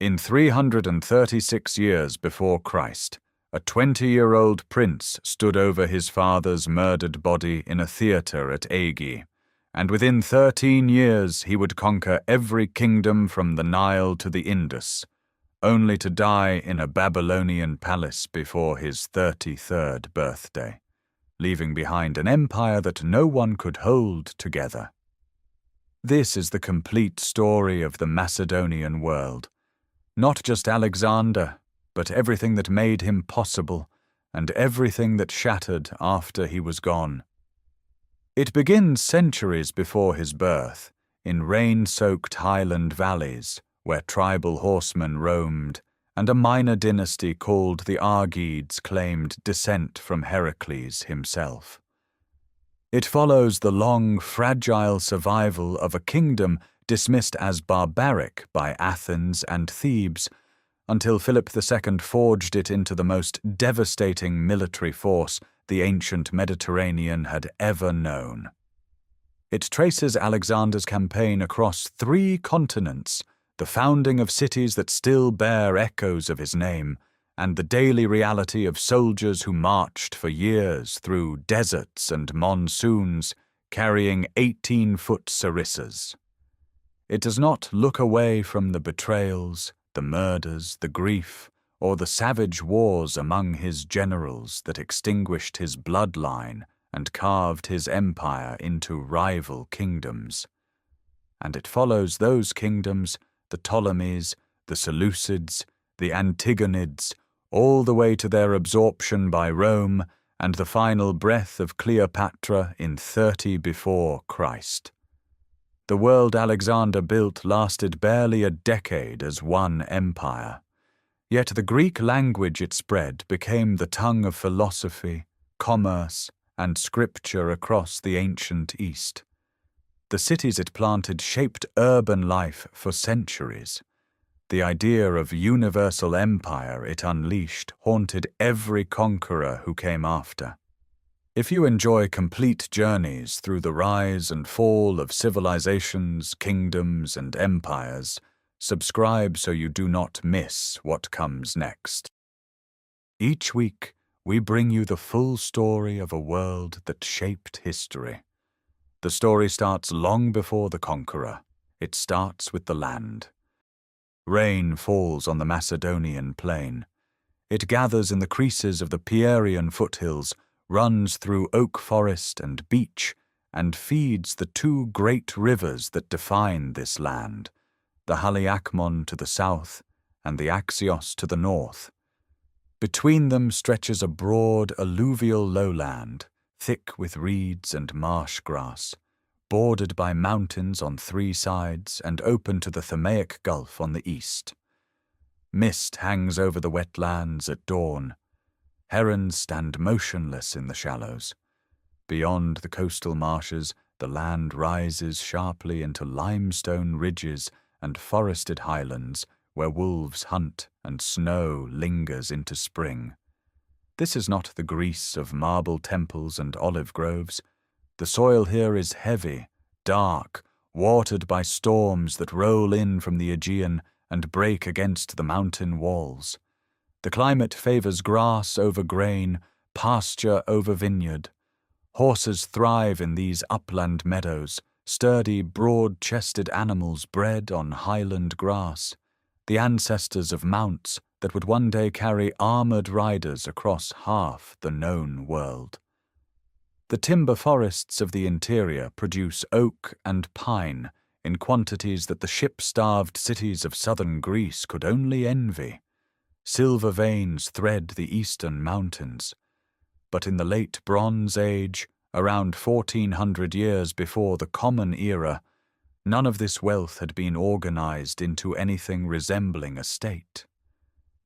In 336 years before Christ, a 20-year-old prince stood over his father's murdered body in a theatre at Aegi, and within 13 years he would conquer every kingdom from the Nile to the Indus, only to die in a Babylonian palace before his 33rd birthday, leaving behind an empire that no one could hold together. This is the complete story of the Macedonian world. Not just Alexander, but everything that made him possible, and everything that shattered after he was gone. It begins centuries before his birth, in rain-soaked highland valleys, where tribal horsemen roamed, and a minor dynasty called the Argeads claimed descent from Heracles himself. It follows the long, fragile survival of a kingdom dismissed as barbaric by Athens and Thebes, until Philip II forged it into the most devastating military force the ancient Mediterranean had ever known. It traces Alexander's campaign across 3 continents, the founding of cities that still bear echoes of his name, and the daily reality of soldiers who marched for years through deserts and monsoons, carrying 18-foot sarissas. It does not look away from the betrayals, the murders, the grief, or the savage wars among his generals that extinguished his bloodline and carved his empire into rival kingdoms. And it follows those kingdoms, the Ptolemies, the Seleucids, the Antigonids, all the way to their absorption by Rome and the final breath of Cleopatra in 30 before Christ. The world Alexander built lasted barely a decade as one empire, yet the Greek language it spread became the tongue of philosophy, commerce, and scripture across the ancient East. The cities it planted shaped urban life for centuries. The idea of universal empire it unleashed haunted every conqueror who came after. If you enjoy complete journeys through the rise and fall of civilizations, kingdoms, and empires, subscribe so you do not miss what comes next. Each week, we bring you the full story of a world that shaped history. The story starts long before the conqueror. It starts with the land. Rain falls on the Macedonian plain. It gathers in the creases of the Pierian foothills, runs through oak forest and beach, and feeds the 2 great rivers that define this land, the Haliakmon to the south and the Axios to the north. Between them stretches a broad alluvial lowland, thick with reeds and marsh grass, bordered by mountains on 3 sides and open to the Thamaic Gulf on the east. Mist hangs over the wetlands at dawn. Herons stand motionless in the shallows. Beyond the coastal marshes, the land rises sharply into limestone ridges and forested highlands where wolves hunt and snow lingers into spring. This is not the Greece of marble temples and olive groves. The soil here is heavy, dark, watered by storms that roll in from the Aegean and break against the mountain walls. The climate favors grass over grain, pasture over vineyard. Horses thrive in these upland meadows, sturdy, broad-chested animals bred on highland grass, the ancestors of mounts that would one day carry armored riders across half the known world. The timber forests of the interior produce oak and pine in quantities that the ship-starved cities of southern Greece could only envy. Silver veins thread the eastern mountains. But in the late Bronze Age, around 1400 years before the Common Era, none of this wealth had been organized into anything resembling a state.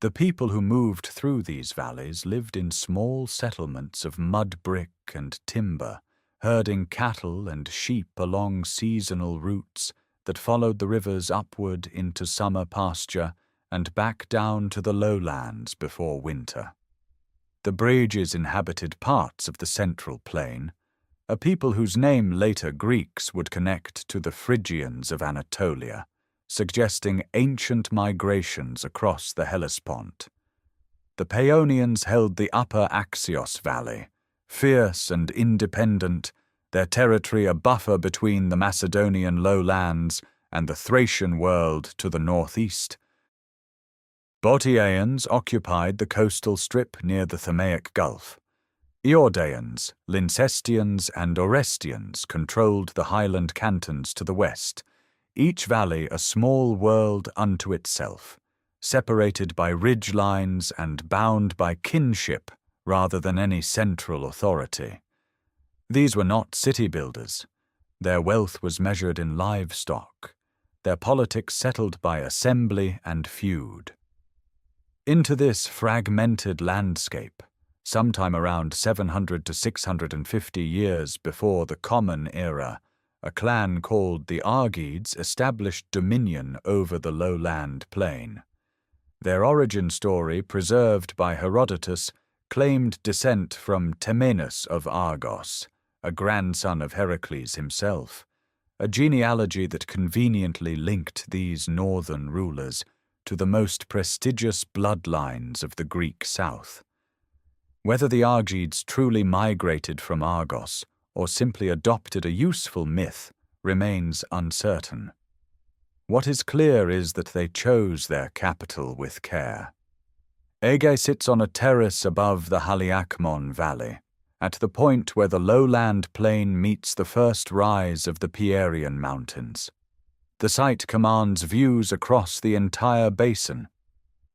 The people who moved through these valleys lived in small settlements of mud brick and timber, herding cattle and sheep along seasonal routes that followed the rivers upward into summer pasture and back down to the lowlands before winter. The Breges inhabited parts of the central plain, a people whose name later Greeks would connect to the Phrygians of Anatolia, suggesting ancient migrations across the Hellespont. The Paeonians held the upper Axios Valley, fierce and independent, their territory a buffer between the Macedonian lowlands and the Thracian world to the northeast. Bottiaeans occupied the coastal strip near the Thamaic Gulf. Eordaeans, Lyncestians, and Orestians controlled the highland cantons to the west, each valley a small world unto itself, separated by ridge lines and bound by kinship rather than any central authority. These were not city builders. Their wealth was measured in livestock, their politics settled by assembly and feud. Into this fragmented landscape, sometime around 700 to 650 years before the Common Era, a clan called the Argeads established dominion over the lowland plain. Their origin story, preserved by Herodotus, claimed descent from Temenus of Argos, a grandson of Heracles himself, a genealogy that conveniently linked these northern rulers to the most prestigious bloodlines of the Greek south. Whether the Argeads truly migrated from Argos or simply adopted a useful myth remains uncertain. What is clear is that they chose their capital with care. Aegae sits on a terrace above the Haliakmon Valley, at the point where the lowland plain meets the first rise of the Pierian Mountains. The site commands views across the entire basin.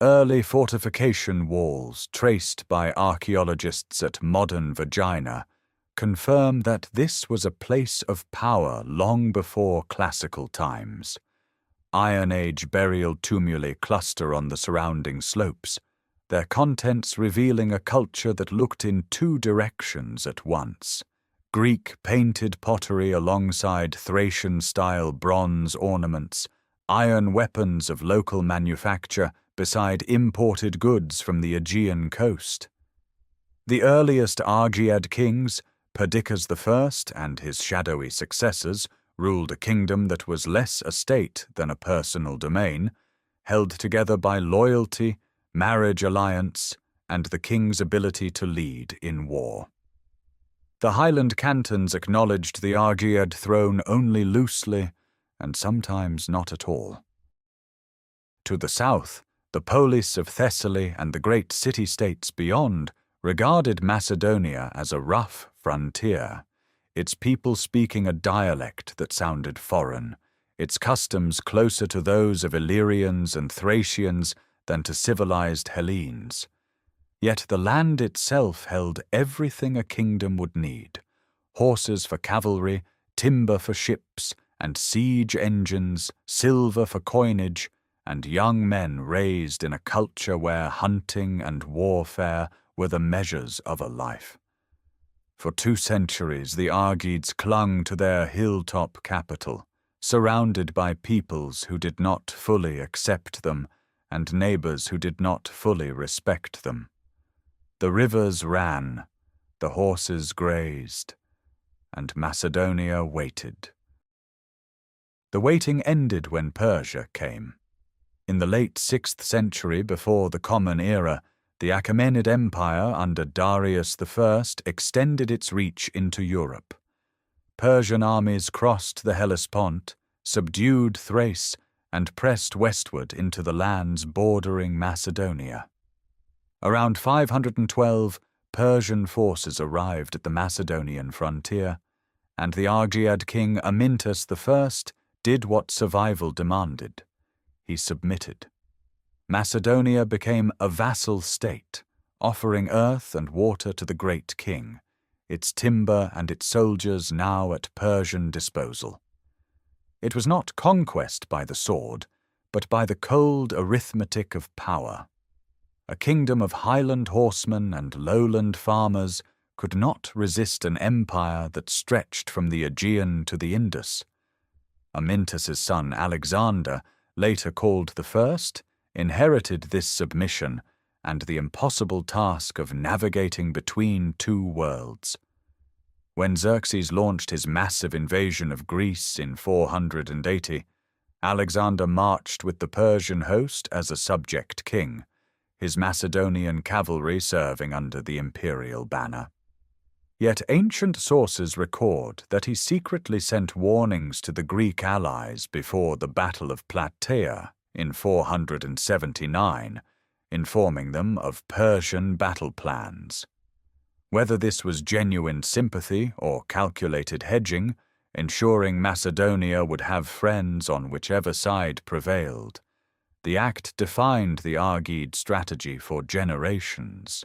Early fortification walls, traced by archaeologists at modern Vagina, confirm that this was a place of power long before classical times. Iron Age burial tumuli cluster on the surrounding slopes, their contents revealing a culture that looked in two directions at once. Greek painted pottery alongside Thracian-style bronze ornaments, iron weapons of local manufacture beside imported goods from the Aegean coast. The earliest Argead kings, Perdiccas I and his shadowy successors, ruled a kingdom that was less a state than a personal domain, held together by loyalty, marriage alliance, and the king's ability to lead in war. The Highland cantons acknowledged the Argead throne only loosely, and sometimes not at all. To the south, the polis of Thessaly and the great city-states beyond regarded Macedonia as a rough frontier, its people speaking a dialect that sounded foreign, its customs closer to those of Illyrians and Thracians than to civilized Hellenes. Yet the land itself held everything a kingdom would need: horses for cavalry, timber for ships, and siege engines, silver for coinage, and young men raised in a culture where hunting and warfare were the measures of a life. For 2 centuries the Argeads clung to their hilltop capital, surrounded by peoples who did not fully accept them and neighbors who did not fully respect them. The rivers ran, the horses grazed, and Macedonia waited. The waiting ended when Persia came. In the late 6th century before the Common Era, the Achaemenid Empire under Darius I extended its reach into Europe. Persian armies crossed the Hellespont, subdued Thrace, and pressed westward into the lands bordering Macedonia. Around 512, Persian forces arrived at the Macedonian frontier, and the Argead king Amyntas I did what survival demanded. He submitted. Macedonia became a vassal state, offering earth and water to the great king, its timber and its soldiers now at Persian disposal. It was not conquest by the sword, but by the cold arithmetic of power. A kingdom of highland horsemen and lowland farmers could not resist an empire that stretched from the Aegean to the Indus. Amyntas's son Alexander, later called the First, inherited this submission and the impossible task of navigating between 2 worlds. When Xerxes launched his massive invasion of Greece in 480, Alexander marched with the Persian host as a subject king, his Macedonian cavalry serving under the imperial banner. Yet ancient sources record that he secretly sent warnings to the Greek allies before the Battle of Plataea in 479, informing them of Persian battle plans. Whether this was genuine sympathy or calculated hedging, ensuring Macedonia would have friends on whichever side prevailed, the act defined the Argead strategy for generations.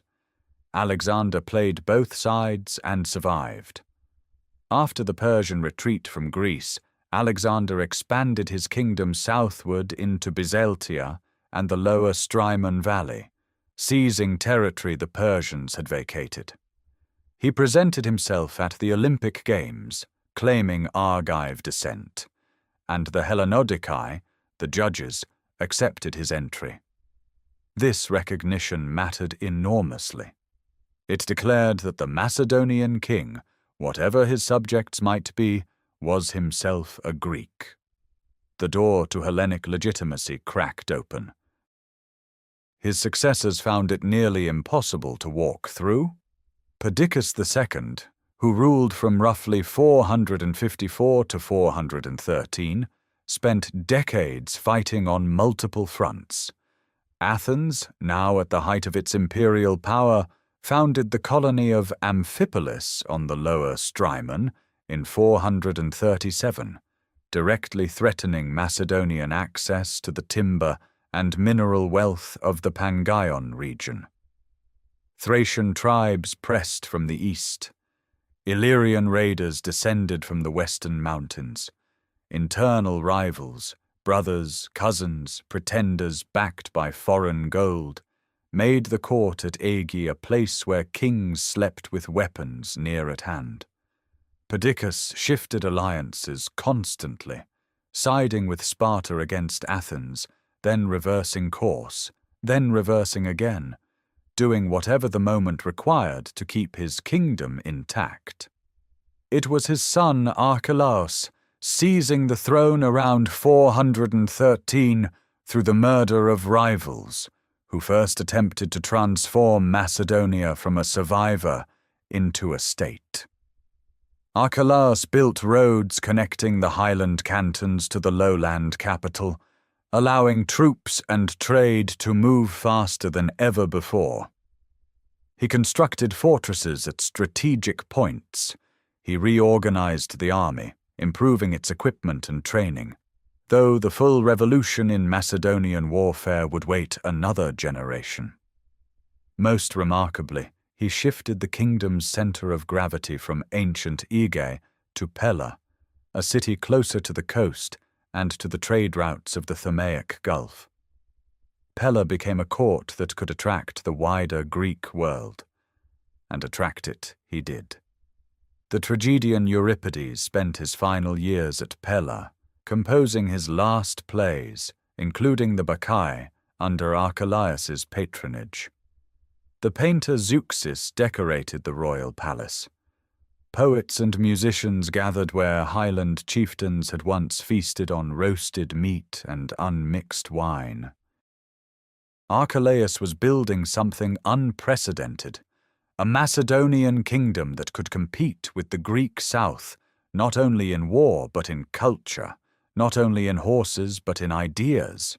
Alexander played both sides and survived. After the Persian retreat from Greece, Alexander expanded his kingdom southward into Bizeltia and the lower Strymon Valley, seizing territory the Persians had vacated. He presented himself at the Olympic Games, claiming Argive descent, and the Hellenodikai, the judges, accepted his entry. This recognition mattered enormously. It declared that the Macedonian king, whatever his subjects might be, was himself a Greek. The door to Hellenic legitimacy cracked open. His successors found it nearly impossible to walk through. Perdiccas II, who ruled from roughly 454 to 413, spent decades fighting on multiple fronts. Athens, now at the height of its imperial power, founded the colony of Amphipolis on the lower Strymon in 437, directly threatening Macedonian access to the timber and mineral wealth of the Pangaion region. Thracian tribes pressed from the east. Illyrian raiders descended from the western mountains. Internal rivals, brothers, cousins, pretenders backed by foreign gold, made the court at Aegae a place where kings slept with weapons near at hand. Perdiccas shifted alliances constantly, siding with Sparta against Athens, then reversing course, then reversing again, doing whatever the moment required to keep his kingdom intact. It was his son Archelaus, seizing the throne around 413 through the murder of rivals, who first attempted to transform Macedonia from a survivor into a state. Archelaus built roads connecting the highland cantons to the lowland capital, allowing troops and trade to move faster than ever before. He constructed fortresses at strategic points. He reorganized the army, improving its equipment and training, though the full revolution in Macedonian warfare would wait another generation. Most remarkably, he shifted the kingdom's center of gravity from ancient Aegae to Pella, a city closer to the coast and to the trade routes of the Thamaic Gulf. Pella became a court that could attract the wider Greek world, and attract it he did. The tragedian Euripides spent his final years at Pella, composing his last plays, including the Bacchae, under Archelaus's patronage. The painter Zeuxis decorated the royal palace. Poets and musicians gathered where highland chieftains had once feasted on roasted meat and unmixed wine. Archelaus was building something unprecedented, a Macedonian kingdom that could compete with the Greek south, not only in war but in culture, not only in horses but in ideas.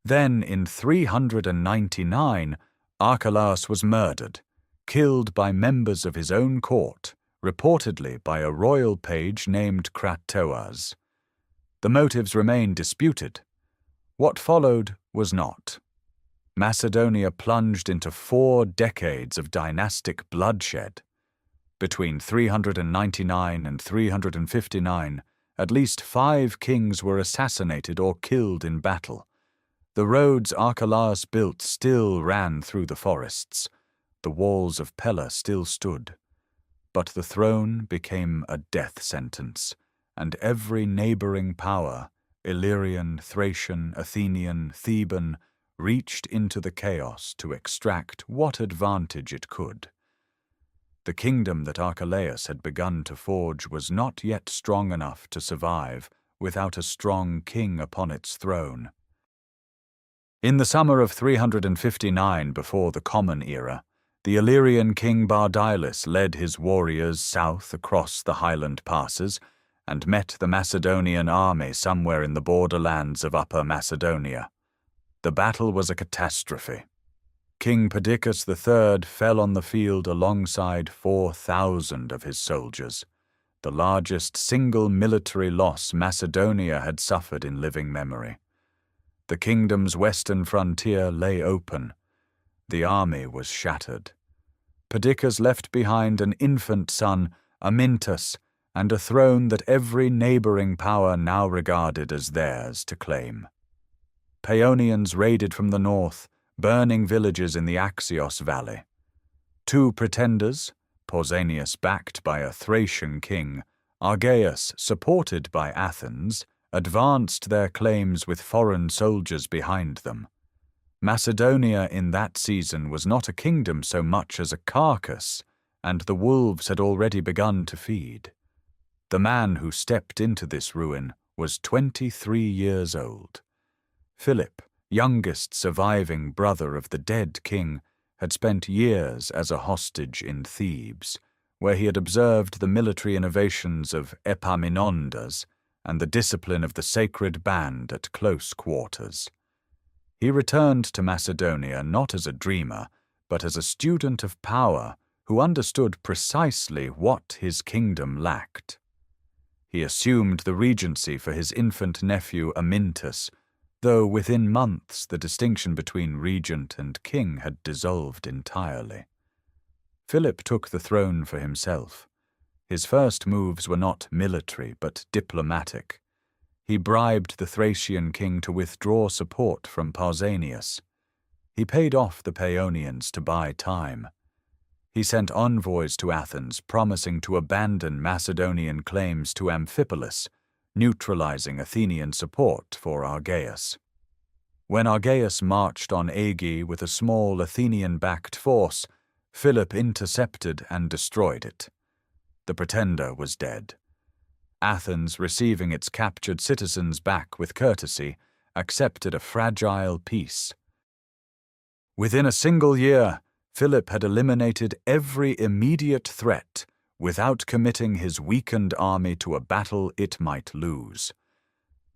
Then, in 399, Archelaus was murdered, killed by members of his own court, reportedly by a royal page named Cratouas. The motives remain disputed. What followed was not. Macedonia plunged into 4 decades of dynastic bloodshed. Between 399 and 359, at least 5 kings were assassinated or killed in battle. The roads Archelaus built still ran through the forests. The walls of Pella still stood. But the throne became a death sentence, and every neighboring power, Illyrian, Thracian, Athenian, Theban, reached into the chaos to extract what advantage it could. The kingdom that Archelaus had begun to forge was not yet strong enough to survive without a strong king upon its throne. In the summer of 359 before the Common Era, the Illyrian king Bardilis led his warriors south across the highland passes and met the Macedonian army somewhere in the borderlands of Upper Macedonia. The battle was a catastrophe. King Perdiccas III fell on the field alongside 4,000 of his soldiers, the largest single military loss Macedonia had suffered in living memory. The kingdom's western frontier lay open. The army was shattered. Perdiccas left behind an infant son, Amyntas, and a throne that every neighboring power now regarded as theirs to claim. Paeonians raided from the north, burning villages in the Axios Valley. Two pretenders, Pausanias backed by a Thracian king, Argaeus supported by Athens, advanced their claims with foreign soldiers behind them. Macedonia in that season was not a kingdom so much as a carcass, and the wolves had already begun to feed. The man who stepped into this ruin was 23 years old. Philip, youngest surviving brother of the dead king, had spent years as a hostage in Thebes, where he had observed the military innovations of Epaminondas and the discipline of the sacred band at close quarters. He returned to Macedonia not as a dreamer, but as a student of power who understood precisely what his kingdom lacked. He assumed the regency for his infant nephew Amyntas, though within months the distinction between regent and king had dissolved entirely. Philip took the throne for himself. His first moves were not military but diplomatic. He bribed the Thracian king to withdraw support from Pausanias. He paid off the Paeonians to buy time. He sent envoys to Athens promising to abandon Macedonian claims to Amphipolis, neutralizing Athenian support for Argaeus. When Argaeus marched on Aegae with a small Athenian-backed force, Philip intercepted and destroyed it. The pretender was dead. Athens, receiving its captured citizens back with courtesy, accepted a fragile peace. Within a single year, Philip had eliminated every immediate threat without committing his weakened army to a battle it might lose.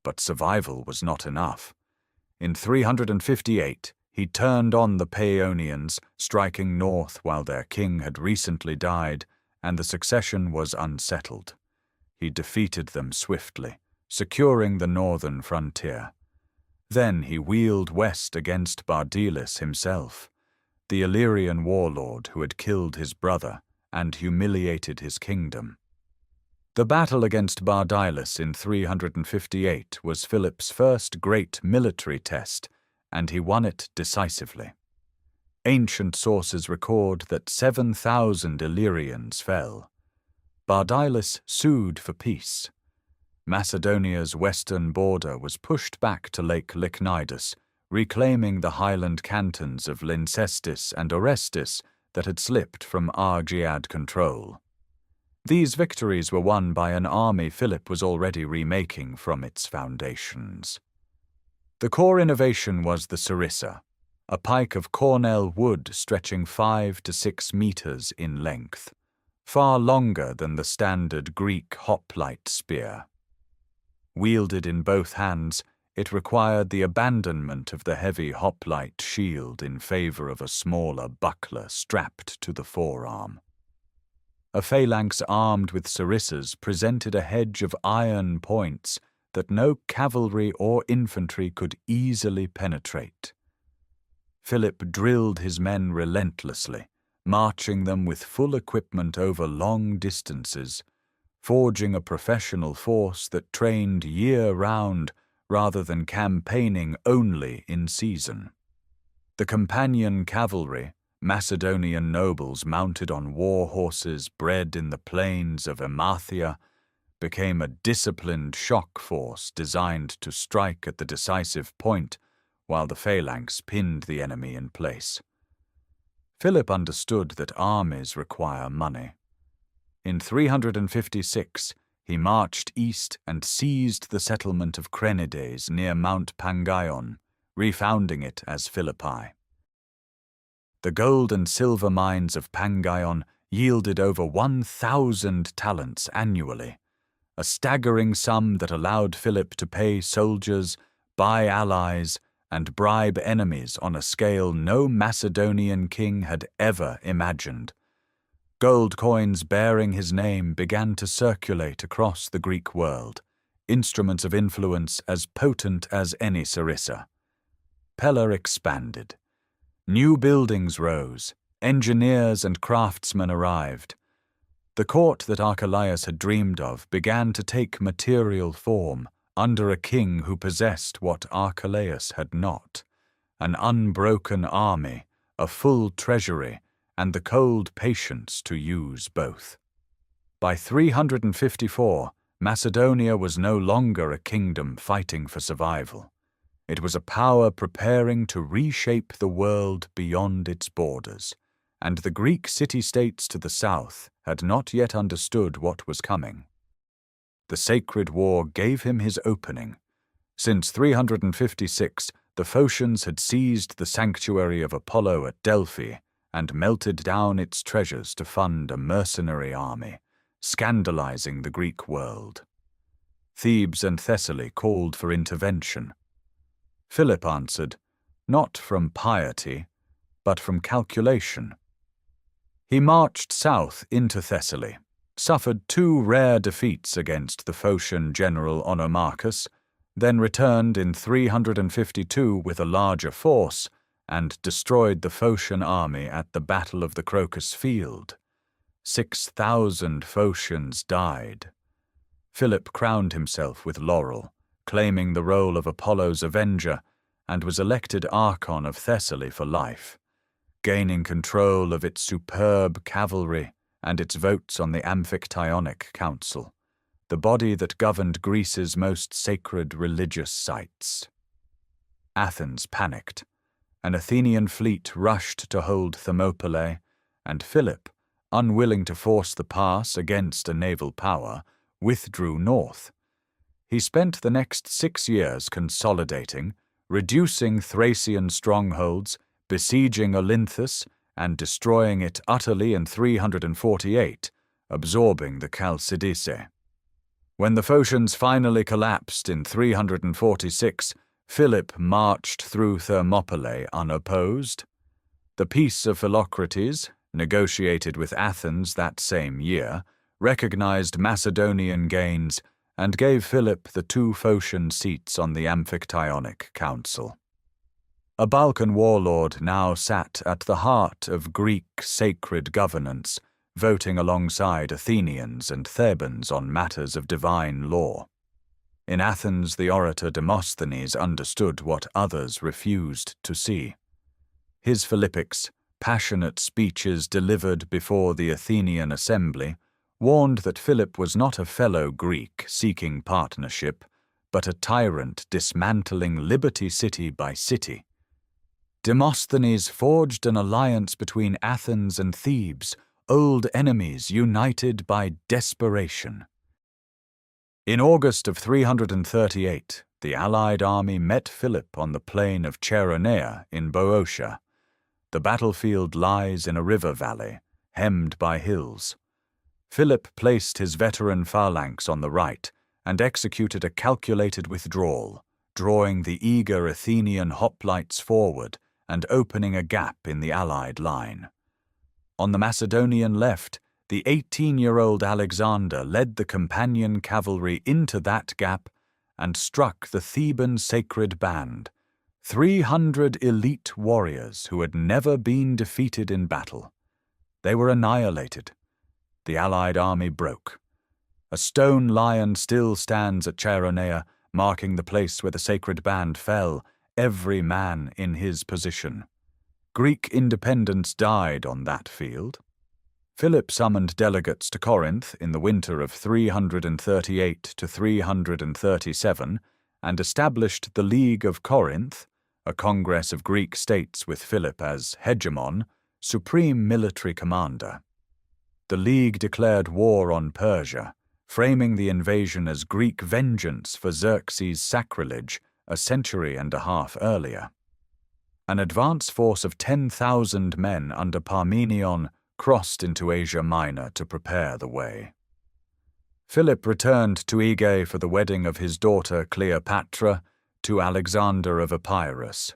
But survival was not enough. In 358, he turned on the Paeonians, striking north while their king had recently died, and the succession was unsettled. He defeated them swiftly, securing the northern frontier. Then he wheeled west against Bardilis himself, the Illyrian warlord who had killed his brother and humiliated his kingdom. The battle against Bardilis in 358 was Philip's first great military test, and he won it decisively. Ancient sources record that 7,000 Illyrians fell. Bardilis sued for peace. Macedonia's western border was pushed back to Lake Lychnidus, reclaiming the highland cantons of Lyncestis and Orestis that had slipped from Argead control. These victories were won by an army Philip was already remaking from its foundations. The core innovation was the sarissa, a pike of cornel wood stretching 5 to 6 meters in length, far longer than the standard Greek hoplite spear. Wielded in both hands, it required the abandonment of the heavy hoplite shield in favor of a smaller buckler strapped to the forearm. A phalanx armed with sarissas presented a hedge of iron points that no cavalry or infantry could easily penetrate. Philip drilled his men relentlessly, marching them with full equipment over long distances, forging a professional force that trained year-round rather than campaigning only in season. The companion cavalry, Macedonian nobles mounted on war horses bred in the plains of Emathia, became a disciplined shock force designed to strike at the decisive point while the phalanx pinned the enemy in place. Philip understood that armies require money. In 356, he marched east and seized the settlement of Crenides near Mount Pangaion, refounding it as Philippi. The gold and silver mines of Pangaion yielded over 1,000 talents annually, a staggering sum that allowed Philip to pay soldiers, buy allies, and bribe enemies on a scale no Macedonian king had ever imagined. Gold coins bearing his name began to circulate across the Greek world, instruments of influence as potent as any sarissa. Pella expanded. New buildings rose, engineers and craftsmen arrived. The court that Archelaus had dreamed of began to take material form under a king who possessed what Archelaus had not: an unbroken army, a full treasury, and the cold patience to use both. By 354, Macedonia was no longer a kingdom fighting for survival. It was a power preparing to reshape the world beyond its borders, and the Greek city-states to the south had not yet understood what was coming. The sacred war gave him his opening. Since 356, the Phocians had seized the sanctuary of Apollo at Delphi and melted down its treasures to fund a mercenary army, scandalizing the Greek world. Thebes and Thessaly called for intervention. Philip answered, not from piety, but from calculation. He marched south into Thessaly, suffered 2 rare defeats against the Phocian general Onomachus, then returned in 352 with a larger force and destroyed the Phocian army at the Battle of the Crocus Field. 6,000 Phocians died. Philip crowned himself with laurel, claiming the role of Apollo's avenger, and was elected Archon of Thessaly for life, gaining control of its superb cavalry and its votes on the Amphictyonic Council, the body that governed Greece's most sacred religious sites. Athens panicked. An Athenian fleet rushed to hold Thermopylae, and Philip, unwilling to force the pass against a naval power, withdrew north. He spent the next 6 years consolidating, reducing Thracian strongholds, besieging Olynthus, and destroying it utterly in 348, absorbing the Chalcidice. When the Phocians finally collapsed in 346, Philip marched through Thermopylae unopposed. The Peace of Philocrates, negotiated with Athens that same year, recognized Macedonian gains and gave Philip the 2 Phocian seats on the Amphictyonic Council. A Balkan warlord now sat at the heart of Greek sacred governance, voting alongside Athenians and Thebans on matters of divine law. In Athens, the orator Demosthenes understood what others refused to see. His Philippics, passionate speeches delivered before the Athenian assembly, warned that Philip was not a fellow Greek seeking partnership, but a tyrant dismantling liberty city by city. Demosthenes forged an alliance between Athens and Thebes, old enemies united by desperation. In August of 338, the allied army met Philip on the plain of Cheronea in Boeotia. The battlefield lies in a river valley, hemmed by hills. Philip placed his veteran phalanx on the right and executed a calculated withdrawal, drawing the eager Athenian hoplites forward and opening a gap in the allied line. On the Macedonian left, the 18-year-old Alexander led the companion cavalry into that gap and struck the Theban sacred band, 300 elite warriors who had never been defeated in battle. They were annihilated. The allied army broke. A stone lion still stands at Cheronea, marking the place where the sacred band fell, every man in his position. Greek independence died on that field. Philip summoned delegates to Corinth in the winter of 338 to 337 and established the League of Corinth, a congress of Greek states with Philip as hegemon, supreme military commander. The League declared war on Persia, framing the invasion as Greek vengeance for Xerxes' sacrilege a century and a half earlier. An advance force of 10,000 men under Parmenion crossed into Asia Minor to prepare the way. Philip returned to Aegae for the wedding of his daughter Cleopatra to Alexander of Epirus.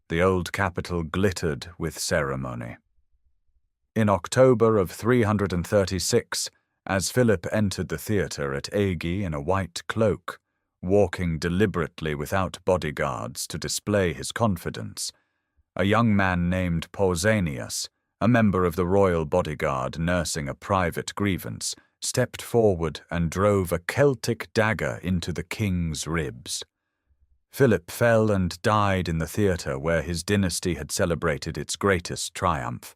The old capital glittered with ceremony. In October of 336, as Philip entered the theatre at Aegae in a white cloak, walking deliberately without bodyguards to display his confidence, a young man named Pausanias, a member of the royal bodyguard nursing a private grievance, stepped forward and drove a Celtic dagger into the king's ribs. Philip fell and died in the theatre where his dynasty had celebrated its greatest triumph.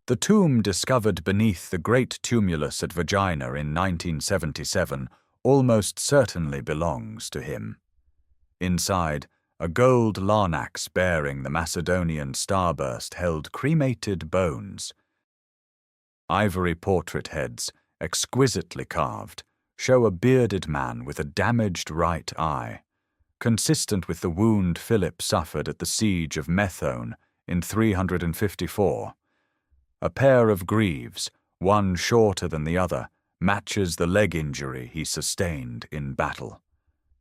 The tomb discovered beneath the great tumulus at Vergina in 1977 almost certainly belongs to him. Inside, a gold larnax bearing the Macedonian starburst held cremated bones. Ivory portrait heads, exquisitely carved, show a bearded man with a damaged right eye, consistent with the wound Philip suffered at the siege of Methone in 354. A pair of greaves, one shorter than the other, matches the leg injury he sustained in battle.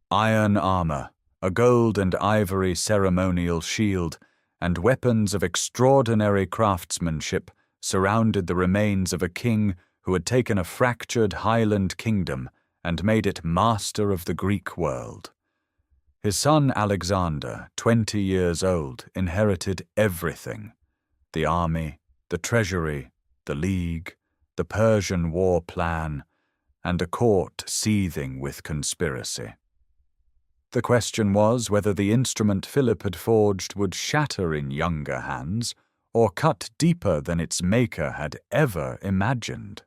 Iron armor, a gold and ivory ceremonial shield, and weapons of extraordinary craftsmanship surrounded the remains of a king who had taken a fractured highland kingdom and made it master of the Greek world. His son Alexander, 20 years old, inherited everything: the army, the treasury, the league, the Persian war plan, and a court seething with conspiracy. The question was whether the instrument Philip had forged would shatter in younger hands or cut deeper than its maker had ever imagined.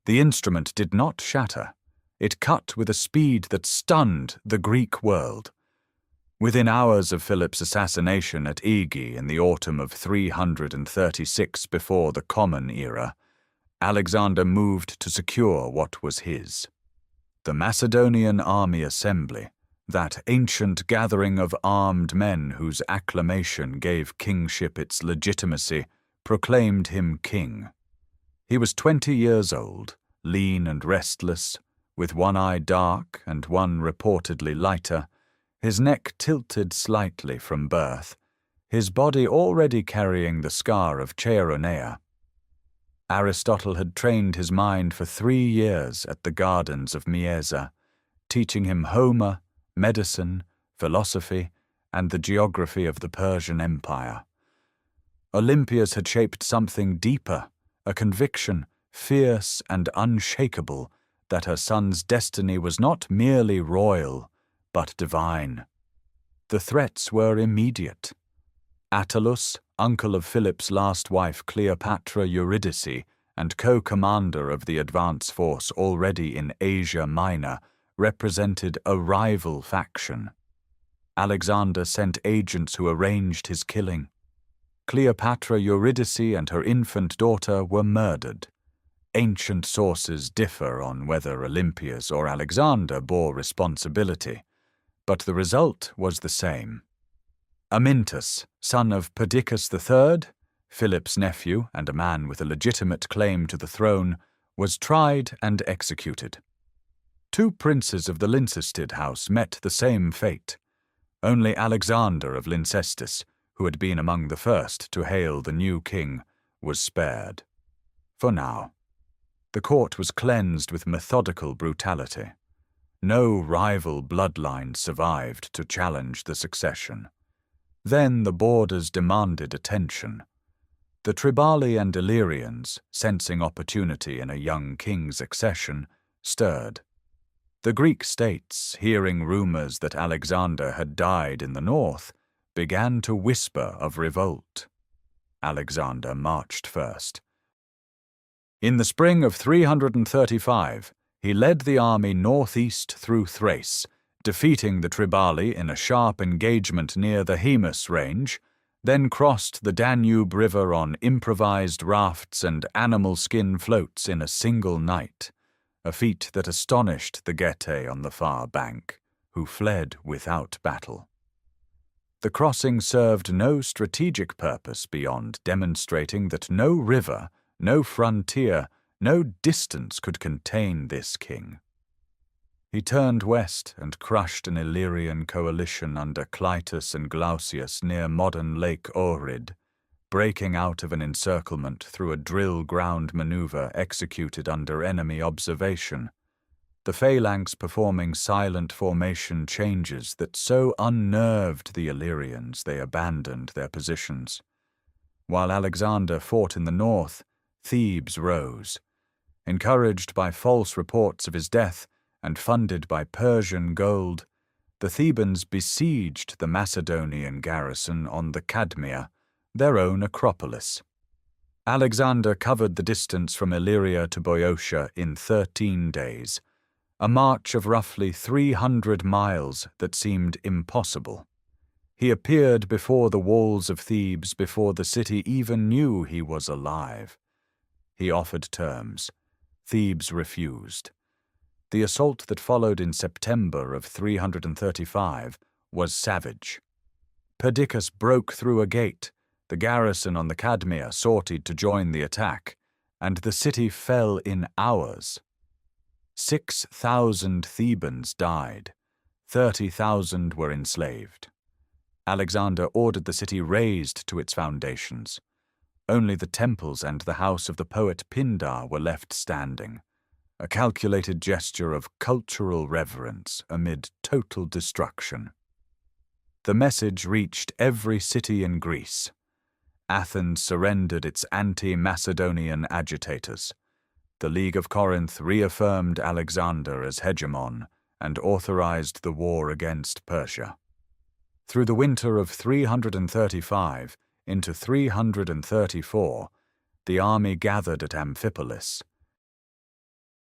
The instrument did not shatter. It cut with a speed that stunned the Greek world. Within hours of Philip's assassination at Aegae in the autumn of 336 before the Common Era, Alexander moved to secure what was his. The Macedonian Army Assembly, that ancient gathering of armed men whose acclamation gave kingship its legitimacy, proclaimed him king. He was 20 years old, lean and restless, with one eye dark and one reportedly lighter, his neck tilted slightly from birth, his body already carrying the scar of Cheironea. Aristotle had trained his mind for 3 years at the gardens of Mieza, teaching him Homer, medicine, philosophy, and the geography of the Persian Empire. Olympias had shaped something deeper, a conviction, fierce and unshakable, that her son's destiny was not merely royal, but divine. The threats were immediate. Attalus, uncle of Philip's last wife Cleopatra Eurydice, and co-commander of the advance force already in Asia Minor, represented a rival faction. Alexander sent agents who arranged his killing. Cleopatra Eurydice and her infant daughter were murdered. Ancient sources differ on whether Olympias or Alexander bore responsibility, but the result was the same. Amyntas, son of Perdiccas III, Philip's nephew and a man with a legitimate claim to the throne, was tried and executed. 2 princes of the Lyncestid house met the same fate. Only Alexander of Lyncestis, who had been among the first to hail the new king, was spared. For now. The court was cleansed with methodical brutality. No rival bloodline survived to challenge the succession. Then the borders demanded attention. The Triballi and Illyrians, sensing opportunity in a young king's accession, stirred. The Greek states, hearing rumors that Alexander had died in the north, began to whisper of revolt. Alexander marched first. In the spring of 335, he led the army northeast through Thrace, defeating the Triballi in a sharp engagement near the Haemus range, then crossed the Danube River on improvised rafts and animal skin floats in a single night, a feat that astonished the Getae on the far bank, who fled without battle. The crossing served no strategic purpose beyond demonstrating that no river, no frontier, no distance could contain this king. He turned west and crushed an Illyrian coalition under Clytus and Glaucius near modern Lake Ohrid, breaking out of an encirclement through a drill-ground maneuver executed under enemy observation, the phalanx performing silent formation changes that so unnerved the Illyrians they abandoned their positions. While Alexander fought in the north, Thebes rose. Encouraged by false reports of his death and funded by Persian gold, the Thebans besieged the Macedonian garrison on the Cadmea, their own acropolis. Alexander covered the distance from Illyria to Boeotia in 13 days, a march of roughly 300 miles that seemed impossible. He appeared before the walls of Thebes before the city even knew he was alive. He offered terms. Thebes refused. The assault that followed in September of 335 was savage. Perdiccas broke through a gate, the garrison on the Cadmea sortied to join the attack, and the city fell in hours. 6,000 Thebans died. 30,000 were enslaved. Alexander ordered the city razed to its foundations. Only the temples and the house of the poet Pindar were left standing, a calculated gesture of cultural reverence amid total destruction. The message reached every city in Greece. Athens surrendered its anti-Macedonian agitators. The League of Corinth reaffirmed Alexander as hegemon and authorized the war against Persia. Through the winter of 335 into 334, the army gathered at Amphipolis.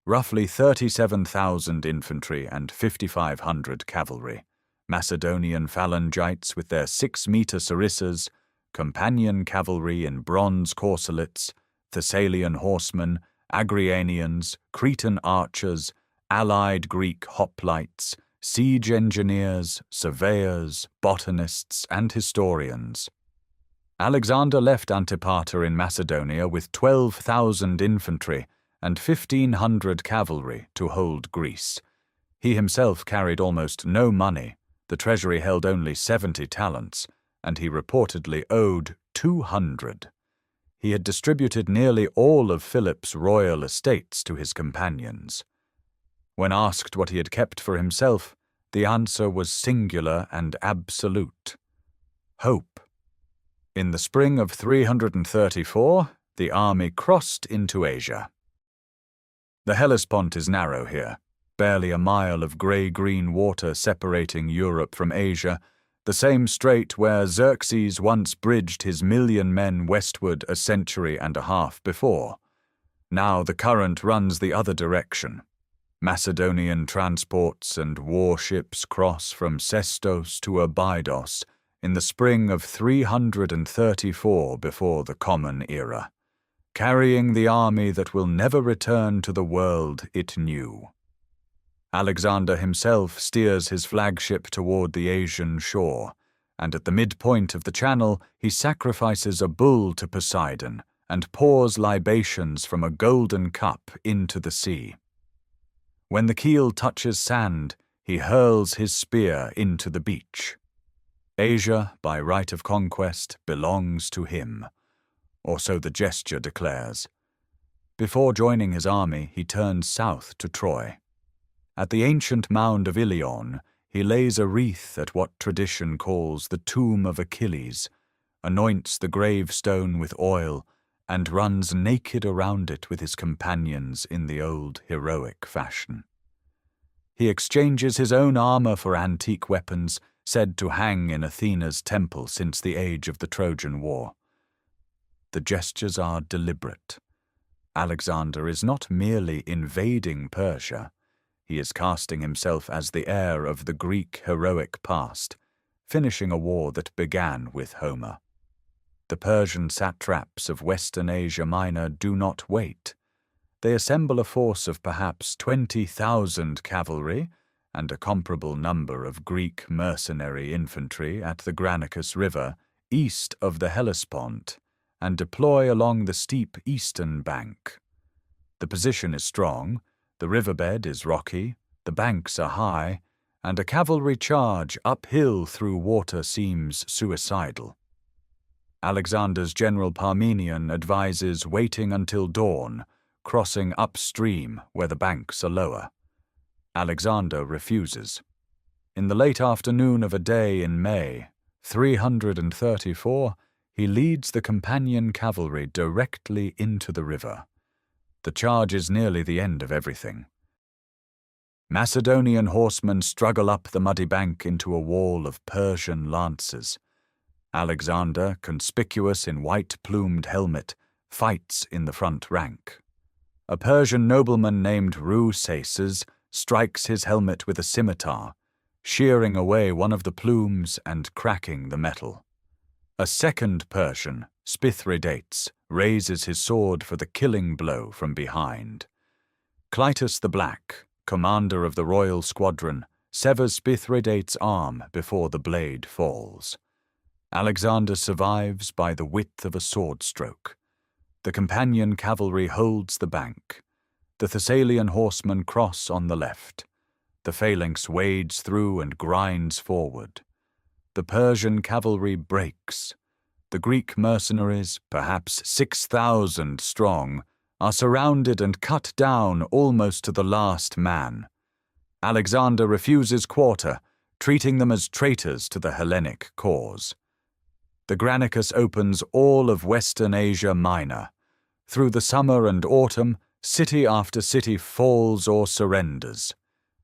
Roughly 37,000 infantry and 5,500 cavalry, Macedonian phalangites with their 6-meter sarissas, companion cavalry in bronze corselets, Thessalian horsemen, Agrianians, Cretan archers, allied Greek hoplites, siege engineers, surveyors, botanists, and historians. Alexander left Antipater in Macedonia with 12,000 infantry and 1,500 cavalry to hold Greece. He himself carried almost no money, the treasury held only 70 talents, and he reportedly owed 200. He had distributed nearly all of Philip's royal estates to his companions. When asked what he had kept for himself, the answer was singular and absolute: hope. In the spring of 334, the army crossed into Asia. The Hellespont is narrow here, barely a mile of grey-green water separating Europe from Asia, the same strait where Xerxes once bridged his 1,000,000 men westward a century and a half before. Now the current runs the other direction. Macedonian transports and warships cross from Sestos to Abydos in the spring of 334 before the Common Era, carrying the army that will never return to the world it knew. Alexander himself steers his flagship toward the Asian shore, and at the midpoint of the channel he sacrifices a bull to Poseidon and pours libations from a golden cup into the sea. When the keel touches sand, he hurls his spear into the beach. Asia, by right of conquest, belongs to him, or so the gesture declares. Before joining his army, he turns south to Troy. At the ancient mound of Ilion, he lays a wreath at what tradition calls the tomb of Achilles, anoints the gravestone with oil, and runs naked around it with his companions in the old heroic fashion. He exchanges his own armor for antique weapons said to hang in Athena's temple since the age of the Trojan War. The gestures are deliberate. Alexander is not merely invading Persia. He is casting himself as the heir of the Greek heroic past, finishing a war that began with Homer. The Persian satraps of Western Asia Minor do not wait. They assemble a force of perhaps 20,000 cavalry and a comparable number of Greek mercenary infantry at the Granicus River, east of the Hellespont, and deploy along the steep eastern bank. The position is strong, the riverbed is rocky, the banks are high, and a cavalry charge uphill through water seems suicidal. Alexander's general Parmenion advises waiting until dawn, crossing upstream where the banks are lower. Alexander refuses. In the late afternoon of a day in May, 334, he leads the companion cavalry directly into the river. The charge is nearly the end of everything. Macedonian horsemen struggle up the muddy bank into a wall of Persian lances. Alexander, conspicuous in white-plumed helmet, fights in the front rank. A Persian nobleman named Reusaces strikes his helmet with a scimitar, shearing away one of the plumes and cracking the metal. A second Persian, Spithridates, raises his sword for the killing blow from behind. Clytus the Black, commander of the royal squadron, severs Spithridates' arm before the blade falls. Alexander survives by the width of a sword stroke. The companion cavalry holds the bank. The Thessalian horsemen cross on the left. The phalanx wades through and grinds forward. The Persian cavalry breaks. The Greek mercenaries, perhaps 6,000 strong, are surrounded and cut down almost to the last man. Alexander refuses quarter, treating them as traitors to the Hellenic cause. The Granicus opens all of Western Asia Minor. Through the summer and autumn, city after city falls or surrenders.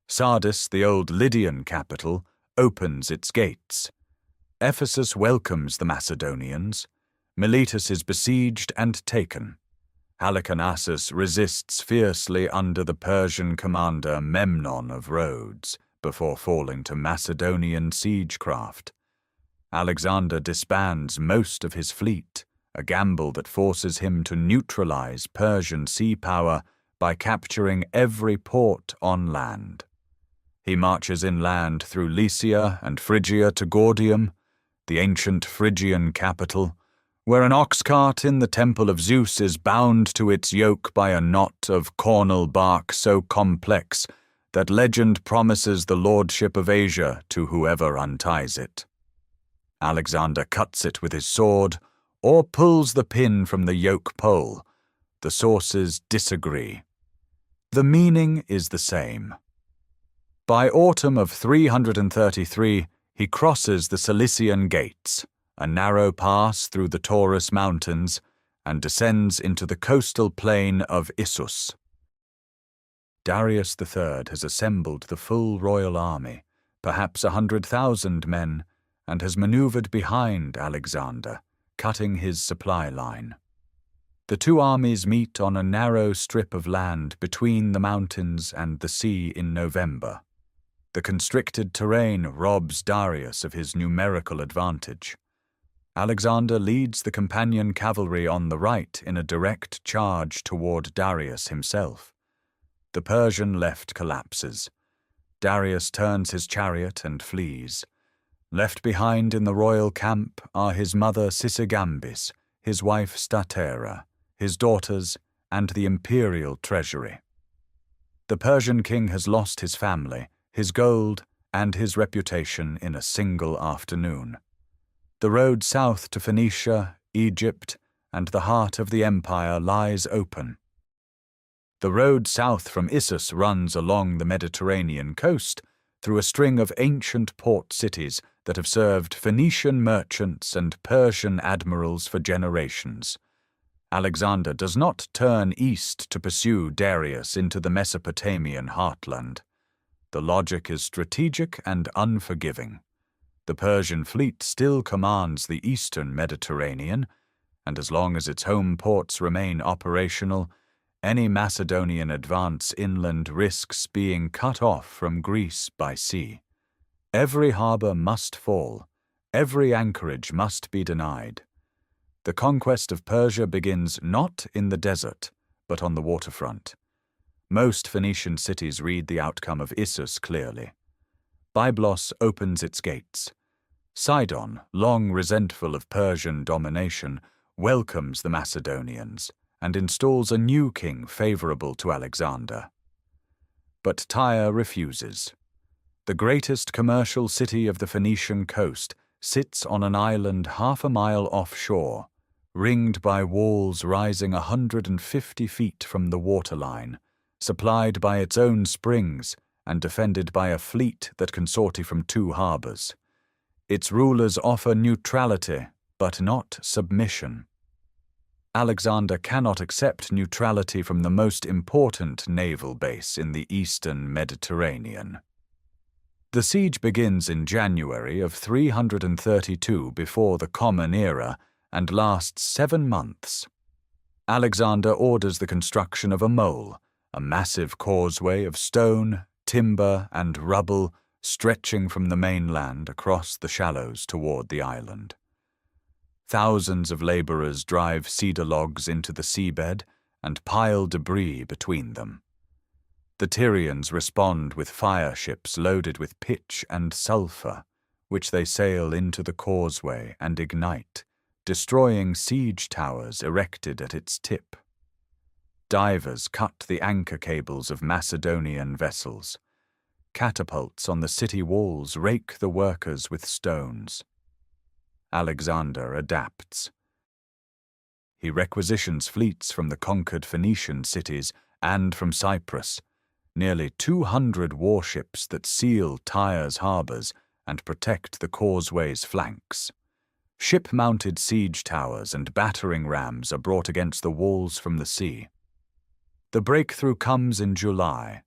Sardis, the old Lydian capital, opens its gates. Ephesus welcomes the Macedonians. Miletus is besieged and taken. Halicarnassus resists fiercely under the Persian commander Memnon of Rhodes, before falling to Macedonian siegecraft. Alexander disbands most of his fleet, a gamble that forces him to neutralize Persian sea power by capturing every port on land. He marches inland through Lycia and Phrygia to Gordium, the ancient Phrygian capital, where an ox cart in the temple of Zeus is bound to its yoke by a knot of cornel bark so complex that legend promises the lordship of Asia to whoever unties it. Alexander cuts it with his sword, or pulls the pin from the yoke pole. The sources disagree. The meaning is the same. By autumn of 333, he crosses the Cilician Gates, a narrow pass through the Taurus Mountains, and descends into the coastal plain of Issus. Darius III has assembled the full royal army, perhaps 100,000 men, and has maneuvered behind Alexander, cutting his supply line. The two armies meet on a narrow strip of land between the mountains and the sea in November. The constricted terrain robs Darius of his numerical advantage. Alexander leads the companion cavalry on the right in a direct charge toward Darius himself. The Persian left collapses. Darius turns his chariot and flees. Left behind in the royal camp are his mother Sisygambis, his wife Statera, his daughters, and the imperial treasury. The Persian king has lost his family, his gold, and his reputation in a single afternoon. The road south to Phoenicia, Egypt, and the heart of the empire lies open. The road south from Issus runs along the Mediterranean coast through a string of ancient port cities that have served Phoenician merchants and Persian admirals for generations. Alexander does not turn east to pursue Darius into the Mesopotamian heartland. The logic is strategic and unforgiving. The Persian fleet still commands the eastern Mediterranean, and as long as its home ports remain operational, any Macedonian advance inland risks being cut off from Greece by sea. Every harbor must fall. Every anchorage must be denied. The conquest of Persia begins not in the desert, but on the waterfront. Most Phoenician cities read the outcome of Issus clearly. Byblos opens its gates. Sidon, long resentful of Persian domination, welcomes the Macedonians and installs a new king favorable to Alexander. But Tyre refuses. The greatest commercial city of the Phoenician coast sits on an island half a mile offshore, ringed by walls rising 150 feet from the waterline, supplied by its own springs and defended by a fleet that can sortie from 2 harbors. Its rulers offer neutrality, but not submission. Alexander cannot accept neutrality from the most important naval base in the eastern Mediterranean. The siege begins in January of 332 before the Common Era and lasts 7 months. Alexander orders the construction of a mole, a massive causeway of stone, timber, and rubble stretching from the mainland across the shallows toward the island. Thousands of laborers drive cedar logs into the seabed and pile debris between them. The Tyrians respond with fire ships loaded with pitch and sulfur, which they sail into the causeway and ignite, destroying siege towers erected at its tip. Divers cut the anchor cables of Macedonian vessels. Catapults on the city walls rake the workers with stones. Alexander adapts. He requisitions fleets from the conquered Phoenician cities and from Cyprus, nearly 200 warships that seal Tyre's harbors and protect the causeway's flanks. Ship-mounted siege towers and battering rams are brought against the walls from the sea. The breakthrough comes in July.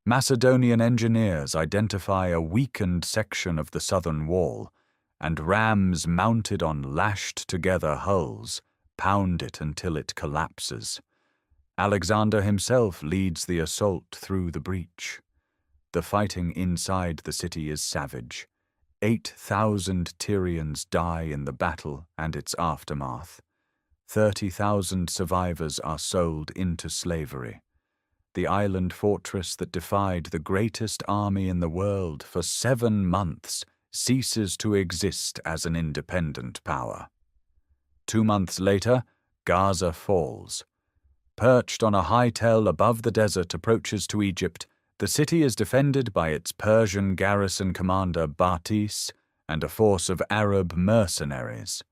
Macedonian engineers identify a weakened section of the southern wall, and rams mounted on lashed-together hulls pound it until it collapses. Alexander himself leads the assault through the breach. The fighting inside the city is savage. 8,000 Tyrians die in the battle and its aftermath. 30,000 survivors are sold into slavery. The island fortress that defied the greatest army in the world for 7 months ceases to exist as an independent power. 2 months later, Gaza falls. Perched on a high tell above the desert approaches to Egypt, the city is defended by its Persian garrison commander Bartis and a force of Arab mercenaries.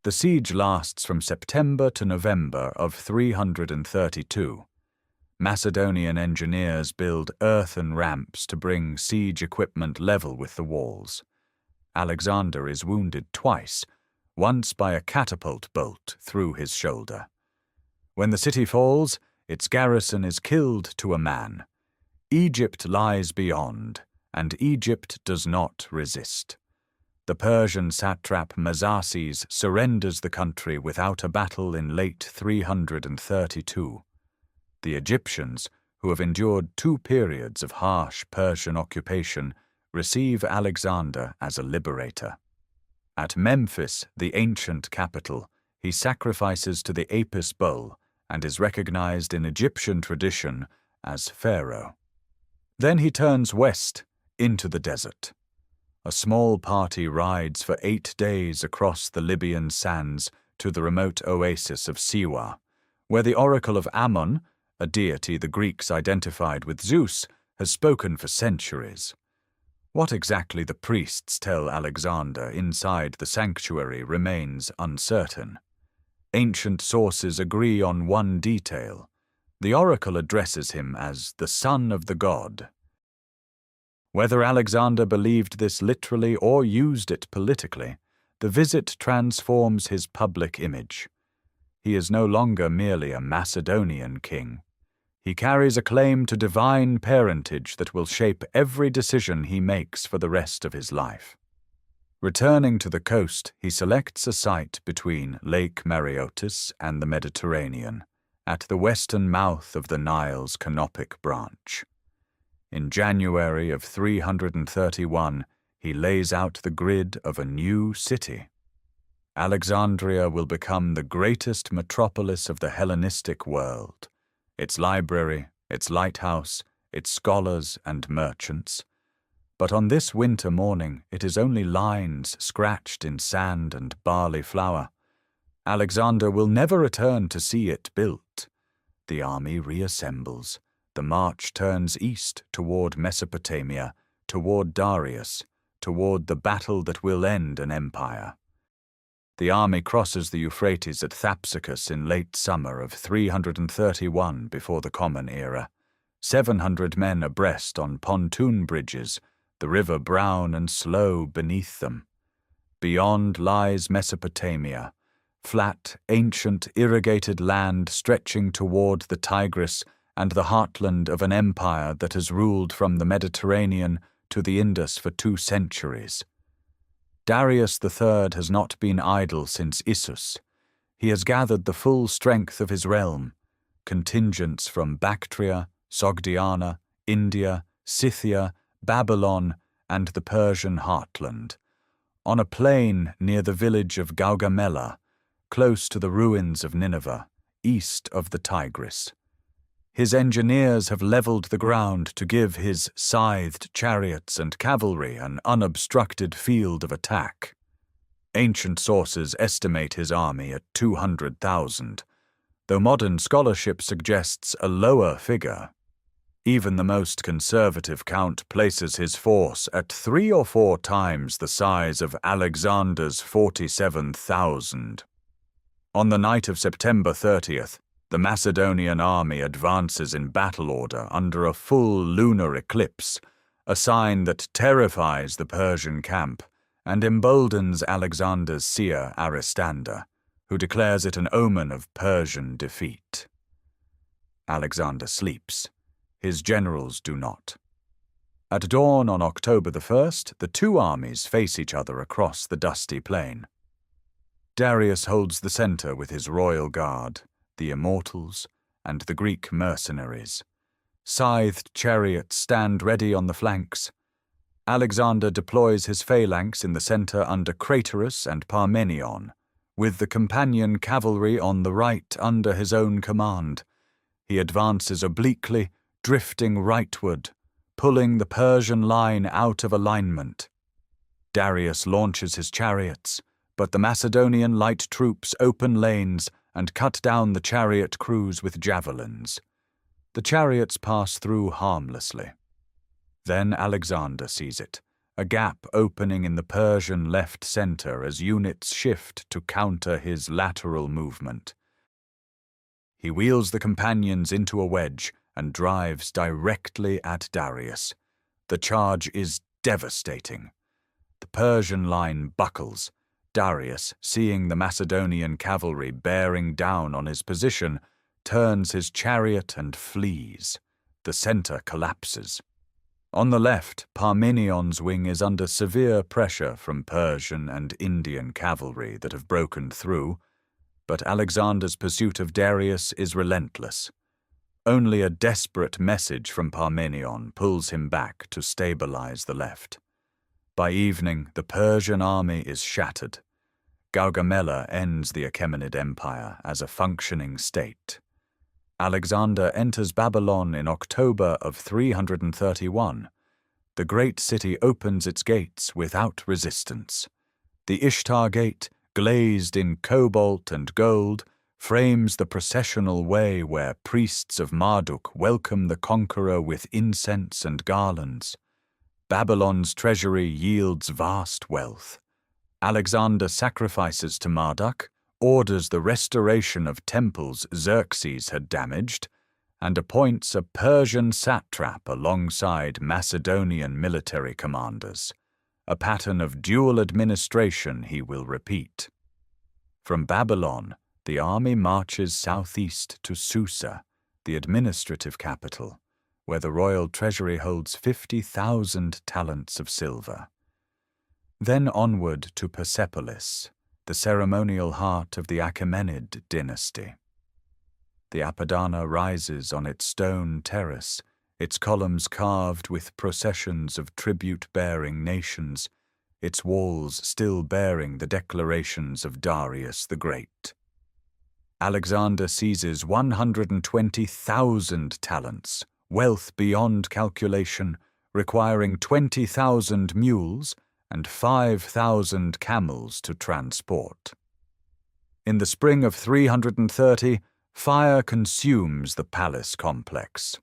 The siege lasts from September to November of 332. Macedonian engineers build earthen ramps to bring siege equipment level with the walls. Alexander is wounded twice, once by a catapult bolt through his shoulder. When the city falls, its garrison is killed to a man. Egypt lies beyond, and Egypt does not resist. The Persian satrap Mazaces surrenders the country without a battle in late 332. The Egyptians, who have endured 2 periods of harsh Persian occupation, receive Alexander as a liberator. At Memphis, the ancient capital, he sacrifices to the Apis bull and is recognized in Egyptian tradition as pharaoh. Then he turns west into the desert. A small party rides for 8 days across the Libyan sands to the remote oasis of Siwa, where the oracle of Ammon, a deity the Greeks identified with Zeus, has spoken for centuries. What exactly the priests tell Alexander inside the sanctuary remains uncertain. Ancient sources agree on one detail. The oracle addresses him as the son of the god. Whether Alexander believed this literally or used it politically, the visit transforms his public image. He is no longer merely a Macedonian king. He carries a claim to divine parentage that will shape every decision he makes for the rest of his life. Returning to the coast, he selects a site between Lake Mareotis and the Mediterranean, at the western mouth of the Nile's Canopic branch. In January of 331, he lays out the grid of a new city. Alexandria will become the greatest metropolis of the Hellenistic world, its library, its lighthouse, its scholars and merchants. But on this winter morning it is only lines scratched in sand and barley flour. Alexander will never return to see it built. The army reassembles. The march turns east toward Mesopotamia, toward Darius, toward the battle that will end an empire. The army crosses the Euphrates at Thapsacus in late summer of 331 before the Common Era. 700 men abreast on pontoon bridges, the river brown and slow beneath them. Beyond lies Mesopotamia, flat, ancient, irrigated land stretching toward the Tigris and the heartland of an empire that has ruled from the Mediterranean to the Indus for 2 centuries. Darius III has not been idle since Issus. He has gathered the full strength of his realm, contingents from Bactria, Sogdiana, India, Scythia, Babylon, and the Persian heartland. On a plain near the village of Gaugamela, close to the ruins of Nineveh, east of the Tigris. His engineers have leveled the ground to give his scythed chariots and cavalry an unobstructed field of attack. Ancient sources estimate his army at 200,000, though modern scholarship suggests a lower figure. Even the most conservative count places his force at 3 or 4 times the size of Alexander's 47,000. On the night of September 30th, the Macedonian army advances in battle order under a full lunar eclipse, a sign that terrifies the Persian camp and emboldens Alexander's seer Aristander, who declares it an omen of Persian defeat. Alexander sleeps. His generals do not. At dawn on October the 1st, the 2 armies face each other across the dusty plain. Darius holds the center with his royal guard, the Immortals, and the Greek mercenaries. Scythed chariots stand ready on the flanks. Alexander deploys his phalanx in the center under Craterus and Parmenion, with the companion cavalry on the right under his own command. He advances obliquely, drifting rightward, pulling the Persian line out of alignment. Darius launches his chariots, but the Macedonian light troops open lanes and cut down the chariot crews with javelins. The chariots pass through harmlessly. Then Alexander sees it, a gap opening in the Persian left center as units shift to counter his lateral movement. He wheels the companions into a wedge and drives directly at Darius. The charge is devastating. The Persian line buckles. Darius, seeing the Macedonian cavalry bearing down on his position, turns his chariot and flees. The center collapses. On the left, Parmenion's wing is under severe pressure from Persian and Indian cavalry that have broken through, but Alexander's pursuit of Darius is relentless. Only a desperate message from Parmenion pulls him back to stabilize the left. By evening, the Persian army is shattered. Gaugamela ends the Achaemenid Empire as a functioning state. Alexander enters Babylon in October of 331. The great city opens its gates without resistance. The Ishtar Gate, glazed in cobalt and gold, frames the processional way where priests of Marduk welcome the conqueror with incense and garlands. Babylon's treasury yields vast wealth. Alexander sacrifices to Marduk, orders the restoration of temples Xerxes had damaged, and appoints a Persian satrap alongside Macedonian military commanders, a pattern of dual administration he will repeat. From Babylon, the army marches southeast to Susa, the administrative capital, where the royal treasury holds 50,000 talents of silver. Then onward to Persepolis, the ceremonial heart of the Achaemenid dynasty. The Apadana rises on its stone terrace, its columns carved with processions of tribute-bearing nations, its walls still bearing the declarations of Darius the Great. Alexander seizes 120,000 talents, wealth beyond calculation, requiring 20,000 mules and 5,000 camels to transport. In the spring of 330, fire consumes the palace complex.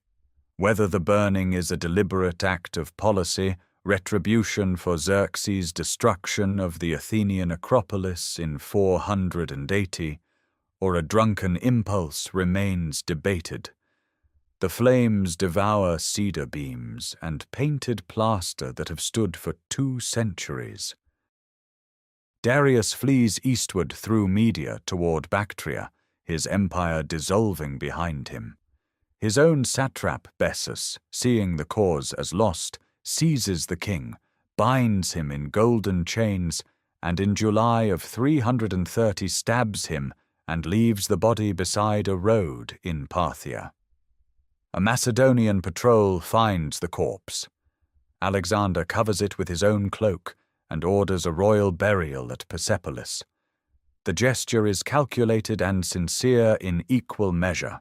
Whether the burning is a deliberate act of policy, retribution for Xerxes' destruction of the Athenian Acropolis in 480, or a drunken impulse remains debated. The flames devour cedar beams and painted plaster that have stood for 2 centuries. Darius flees eastward through Media toward Bactria, his empire dissolving behind him. His own satrap Bessus, seeing the cause as lost, seizes the king, binds him in golden chains, and in July of 330 stabs him and leaves the body beside a road in Parthia. A Macedonian patrol finds the corpse. Alexander covers it with his own cloak and orders a royal burial at Persepolis. The gesture is calculated and sincere in equal measure.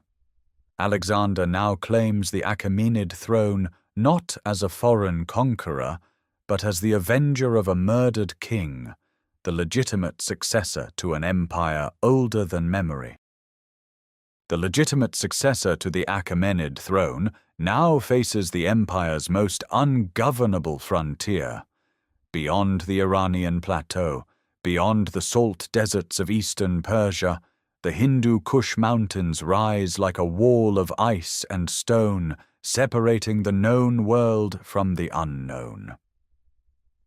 Alexander now claims the Achaemenid throne not as a foreign conqueror, but as the avenger of a murdered king, the legitimate successor to an empire older than memory. The legitimate successor to the Achaemenid throne now faces the empire's most ungovernable frontier. Beyond the Iranian plateau, beyond the salt deserts of eastern Persia, the Hindu Kush mountains rise like a wall of ice and stone, separating the known world from the unknown.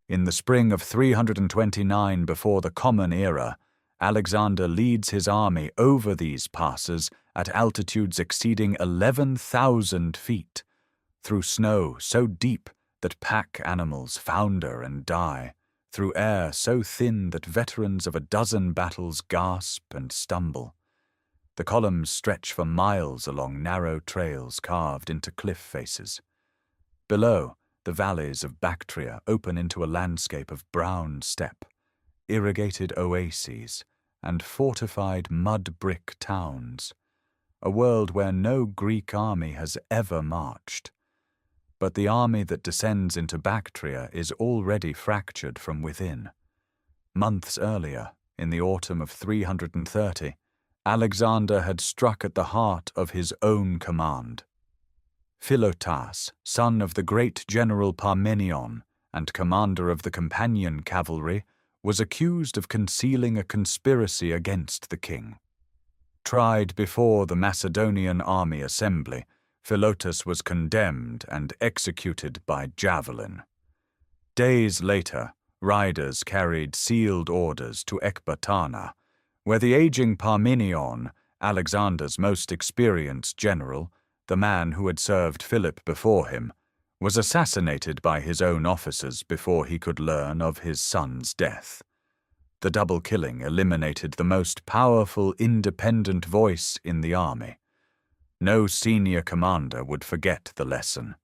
In the spring of 329 before the Common Era, Alexander leads his army over these passes at altitudes exceeding 11,000 feet, through snow so deep that pack animals founder and die, through air so thin that veterans of a dozen battles gasp and stumble. The columns stretch for miles along narrow trails carved into cliff faces. Below, the valleys of Bactria open into a landscape of brown steppe, irrigated oases, and fortified mud-brick towns, a world where no Greek army has ever marched. But the army that descends into Bactria is already fractured from within. Months earlier, in the autumn of 330, Alexander had struck at the heart of his own command. Philotas, son of the great general Parmenion and commander of the companion cavalry, was accused of concealing a conspiracy against the king. Tried before the Macedonian army assembly, Philotas was condemned and executed by javelin. Days later, riders carried sealed orders to Ecbatana, where the aging Parmenion, Alexander's most experienced general, the man who had served Philip before him, was assassinated by his own officers before he could learn of his son's death. The double killing eliminated the most powerful independent voice in the army. No senior commander would forget the lesson.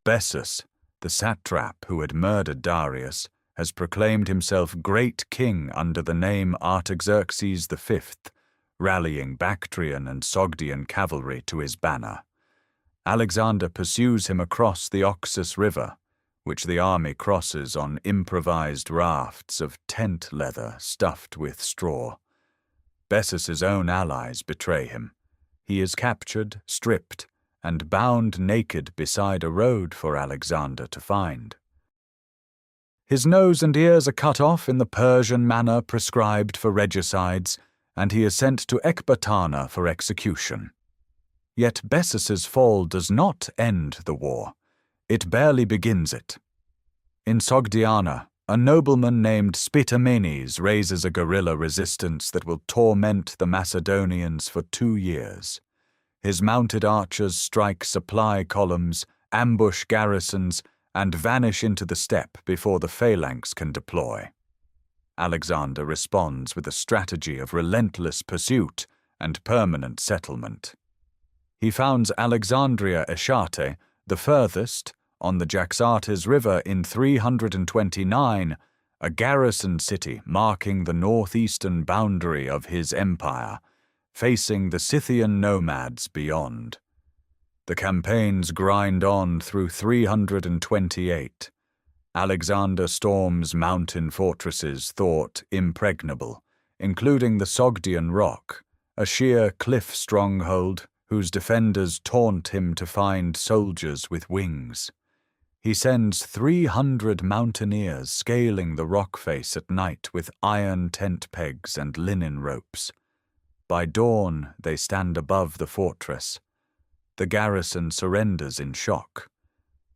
Bessus, the satrap who had murdered Darius, has proclaimed himself great king under the name Artaxerxes V, rallying Bactrian and Sogdian cavalry to his banner. Alexander pursues him across the Oxus River, which the army crosses on improvised rafts of tent leather stuffed with straw. Bessus's own allies betray him. He is captured, stripped, and bound naked beside a road for Alexander to find. His nose and ears are cut off in the Persian manner prescribed for regicides, and he is sent to Ecbatana for execution. Yet Bessus's fall does not end the war. It barely begins it. In Sogdiana, a nobleman named Spitamenes raises a guerrilla resistance that will torment the Macedonians for 2 years. His mounted archers strike supply columns, ambush garrisons, and vanish into the steppe before the phalanx can deploy. Alexander responds with a strategy of relentless pursuit and permanent settlement. He founds Alexandria Eshate, the furthest, on the Jaxartes River in 329, a garrison city marking the northeastern boundary of his empire, facing the Scythian nomads beyond. The campaigns grind on through 328. Alexander storms mountain fortresses thought impregnable, including the Sogdian Rock, a sheer cliff stronghold whose defenders taunt him to find soldiers with wings. He sends 300 mountaineers scaling the rock face at night with iron tent pegs and linen ropes. By dawn, they stand above the fortress. The garrison surrenders in shock.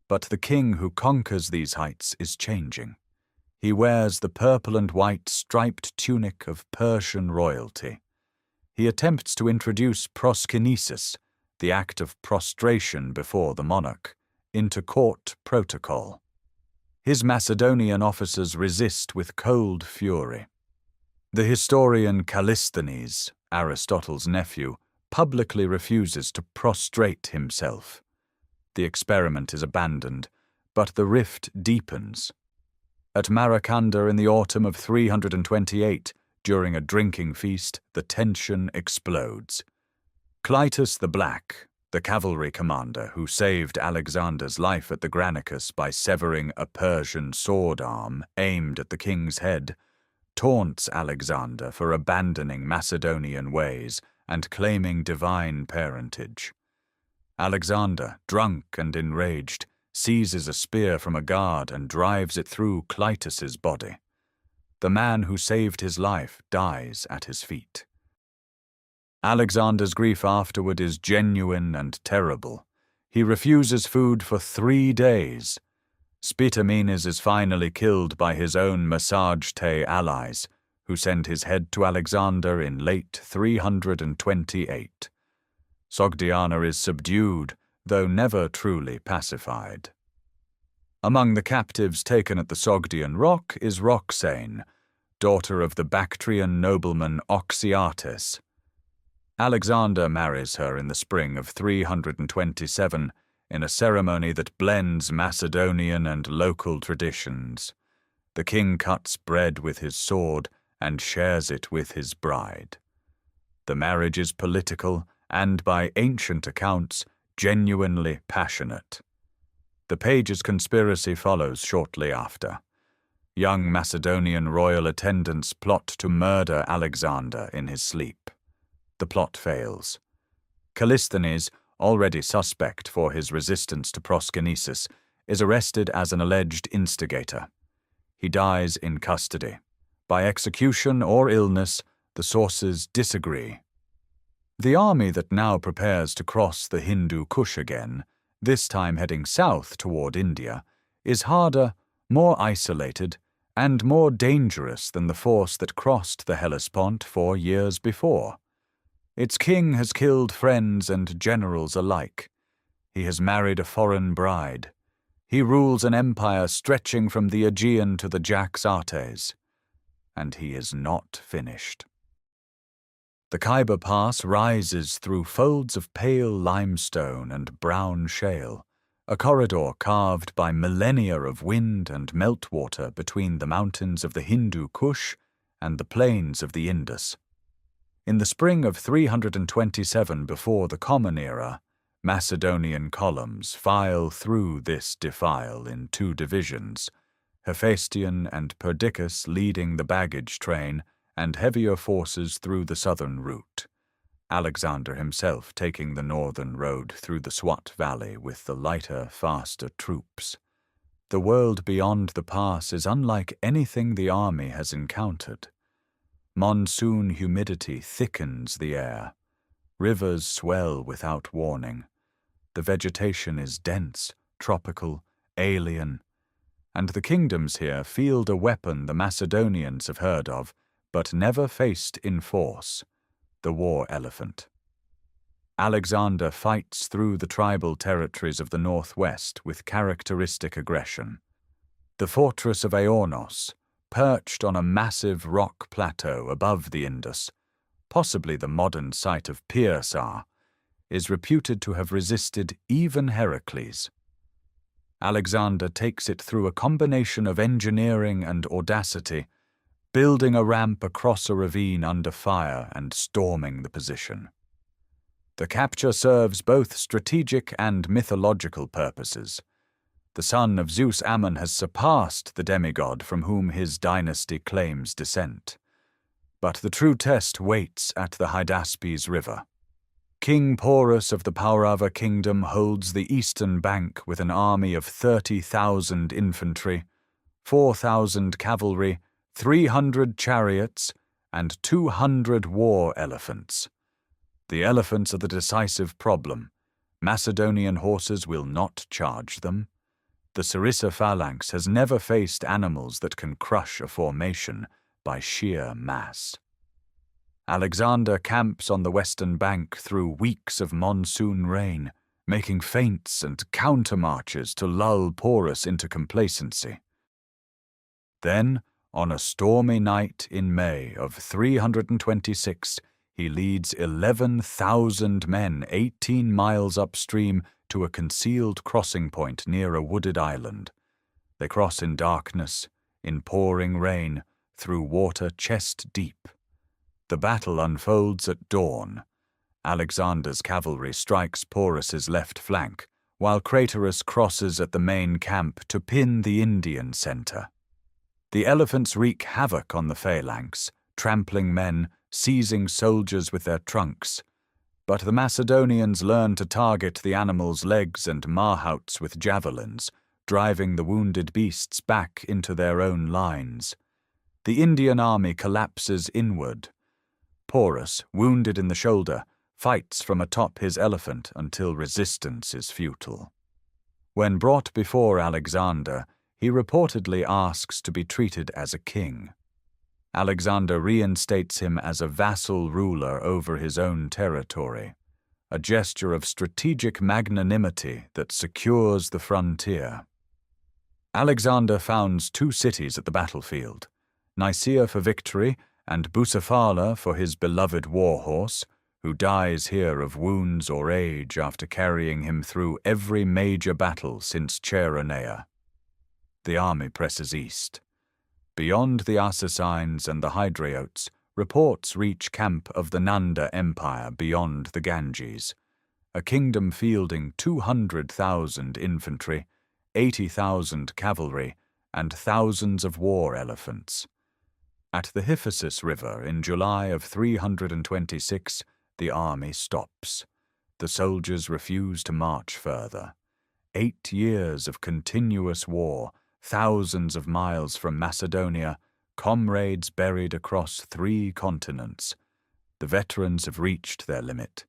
But the king who conquers these heights is changing. He wears the purple and white striped tunic of Persian royalty. He attempts to introduce proskinesis, the act of prostration before the monarch, into court protocol. His Macedonian officers resist with cold fury. The historian Callisthenes, Aristotle's nephew, publicly refuses to prostrate himself. The experiment is abandoned, but the rift deepens. At Maracanda in the autumn of 328, during a drinking feast, the tension explodes. Clytus the Black, the cavalry commander who saved Alexander's life at the Granicus by severing a Persian sword arm aimed at the king's head, taunts Alexander for abandoning Macedonian ways and claiming divine parentage. Alexander, drunk and enraged, seizes a spear from a guard and drives it through Clytus's body. The man who saved his life dies at his feet. Alexander's grief afterward is genuine and terrible. He refuses food for 3 days. Spitamenes is finally killed by his own Massagetæ allies, who send his head to Alexander in late 328. Sogdiana is subdued, though never truly pacified. Among the captives taken at the Sogdian Rock is Roxane, daughter of the Bactrian nobleman Oxyartes. Alexander marries her in the spring of 327 in a ceremony that blends Macedonian and local traditions. The king cuts bread with his sword and shares it with his bride. The marriage is political and, by ancient accounts, genuinely passionate. The page's conspiracy follows shortly after. Young Macedonian royal attendants plot to murder Alexander in his sleep. The plot fails. Callisthenes, already suspect for his resistance to proskinesis, is arrested as an alleged instigator. He dies in custody. By execution or illness, the sources disagree. The army that now prepares to cross the Hindu Kush again, this time heading south toward India, is harder, more isolated, and more dangerous than the force that crossed the Hellespont 4 years before. Its king has killed friends and generals alike. He has married a foreign bride. He rules an empire stretching from the Aegean to the Jaxartes. And he is not finished. The Khyber Pass rises through folds of pale limestone and brown shale, a corridor carved by millennia of wind and meltwater between the mountains of the Hindu Kush and the plains of the Indus. In the spring of 327 before the Common Era, Macedonian columns file through this defile in 2 divisions, Hephaestion and Perdiccas leading the baggage train and heavier forces through the southern route, Alexander himself taking the northern road through the Swat Valley with the lighter, faster troops. The world beyond the pass is unlike anything the army has encountered. Monsoon humidity thickens the air. Rivers swell without warning. The vegetation is dense, tropical, alien, and the kingdoms here field a weapon the Macedonians have heard of, but never faced in force: the war elephant. Alexander fights through the tribal territories of the northwest with characteristic aggression. The fortress of Aornos, perched on a massive rock plateau above the Indus, possibly the modern site of Pyrsar, is reputed to have resisted even Heracles. Alexander takes it through a combination of engineering and audacity, building a ramp across a ravine under fire and storming the position. The capture serves both strategic and mythological purposes. The son of Zeus Ammon has surpassed the demigod from whom his dynasty claims descent. But the true test waits at the Hydaspes River. King Porus of the Paurava kingdom holds the eastern bank with an army of 30,000 infantry, 4,000 cavalry, 300 chariots, and 200 war elephants. The elephants are the decisive problem. Macedonian horses will not charge them. The Sarissa phalanx has never faced animals that can crush a formation by sheer mass. Alexander camps on the western bank through weeks of monsoon rain, making feints and countermarches to lull Porus into complacency. Then, on a stormy night in May of 326, he leads 11,000 men 18 miles upstream to a concealed crossing point near a wooded island. They cross in darkness, in pouring rain, through water chest deep. The battle unfolds at dawn. Alexander's cavalry strikes Porus's left flank, while Craterus crosses at the main camp to pin the Indian center. The elephants wreak havoc on the phalanx, trampling men, seizing soldiers with their trunks. But the Macedonians learn to target the animals' legs and mahouts with javelins, driving the wounded beasts back into their own lines. The Indian army collapses inward. Porus, wounded in the shoulder, fights from atop his elephant until resistance is futile. When brought before Alexander, he reportedly asks to be treated as a king. Alexander reinstates him as a vassal ruler over his own territory, a gesture of strategic magnanimity that secures the frontier. Alexander founds 2 cities at the battlefield, Nicaea for victory and Bucephala for his beloved warhorse, who dies here of wounds or age after carrying him through every major battle since Chaeronea. The army presses east. Beyond the Assassines and the Hydraeotes, reports reach camp of the Nanda Empire beyond the Ganges, a kingdom fielding 200,000 infantry, 80,000 cavalry, and thousands of war elephants. At the Hyphasis River in July of 326, the army stops. The soldiers refuse to march further. 8 years of continuous war, thousands of miles from Macedonia, comrades buried across 3 continents. The veterans have reached their limit.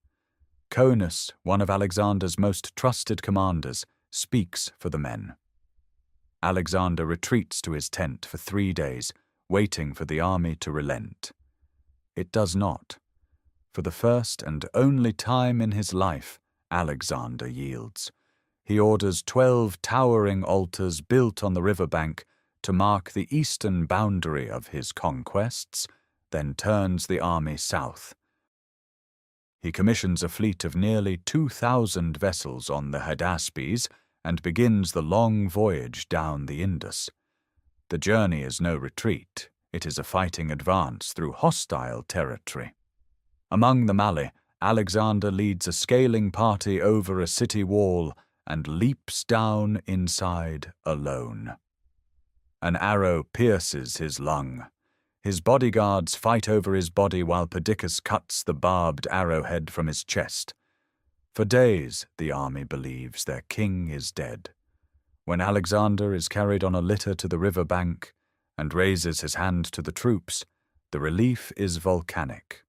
Conus, one of Alexander's most trusted commanders, speaks for the men. Alexander retreats to his tent for 3 days, waiting for the army to relent. It does not. For the first and only time in his life, Alexander yields. He orders 12 towering altars built on the riverbank to mark the eastern boundary of his conquests, then turns the army south. He commissions a fleet of nearly 2,000 vessels on the Hydaspes and begins the long voyage down the Indus. The journey is no retreat, it is a fighting advance through hostile territory. Among the Mali, Alexander leads a scaling party over a city wall and leaps down inside alone. An arrow pierces his lung. His bodyguards fight over his body while Perdiccas cuts the barbed arrowhead from his chest. For days, the army believes their king is dead. When Alexander is carried on a litter to the river bank and raises his hand to the troops, the relief is volcanic.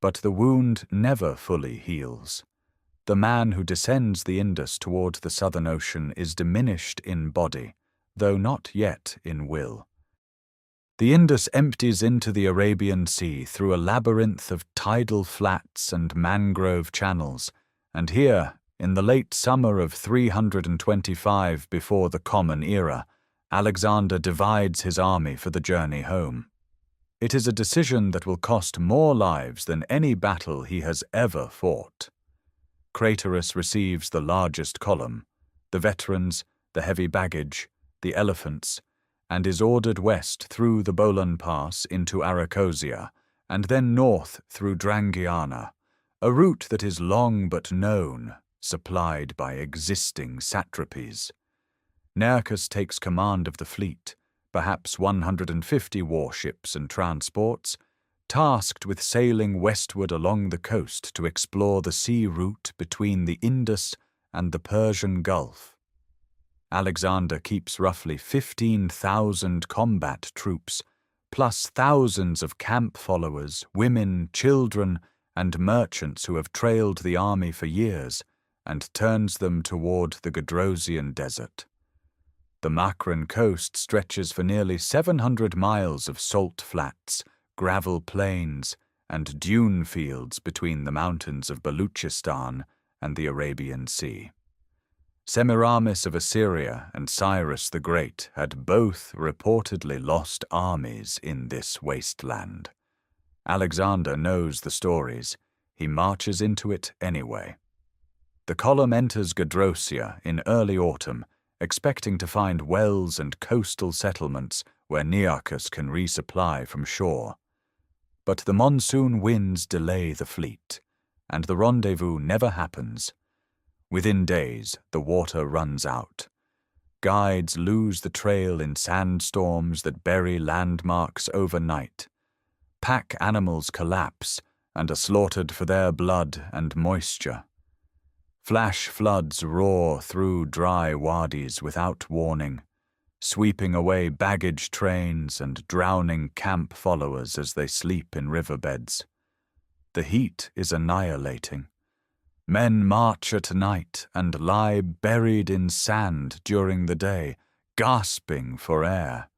But the wound never fully heals. The man who descends the Indus toward the Southern Ocean is diminished in body, though not yet in will. The Indus empties into the Arabian Sea through a labyrinth of tidal flats and mangrove channels, and here, in the late summer of 325 before the Common Era, Alexander divides his army for the journey home. It is a decision that will cost more lives than any battle he has ever fought. Craterus receives the largest column, the veterans, the heavy baggage, the elephants, and is ordered west through the Bolan Pass into Arachosia, and then north through Drangiana, a route that is long but known, supplied by existing satrapies. Nearchus takes command of the fleet, perhaps 150 warships and transports, tasked with sailing westward along the coast to explore the sea route between the Indus and the Persian Gulf. Alexander keeps roughly 15,000 combat troops, plus thousands of camp followers, women, children, and merchants who have trailed the army for years, and turns them toward the Gedrosian desert. The Makran coast stretches for nearly 700 miles of salt flats, gravel plains, and dune fields between the mountains of Baluchistan and the Arabian Sea. Semiramis of Assyria and Cyrus the Great had both reportedly lost armies in this wasteland. Alexander knows the stories. He marches into it anyway. The column enters Gedrosia in early autumn, expecting to find wells and coastal settlements where Nearchus can resupply from shore. But the monsoon winds delay the fleet, and the rendezvous never happens. Within days, the water runs out. Guides lose the trail in sandstorms that bury landmarks overnight. Pack animals collapse and are slaughtered for their blood and moisture. Flash floods roar through dry wadis without warning, sweeping away baggage trains and drowning camp followers as they sleep in riverbeds. The heat is annihilating. Men march at night and lie buried in sand during the day, gasping for air.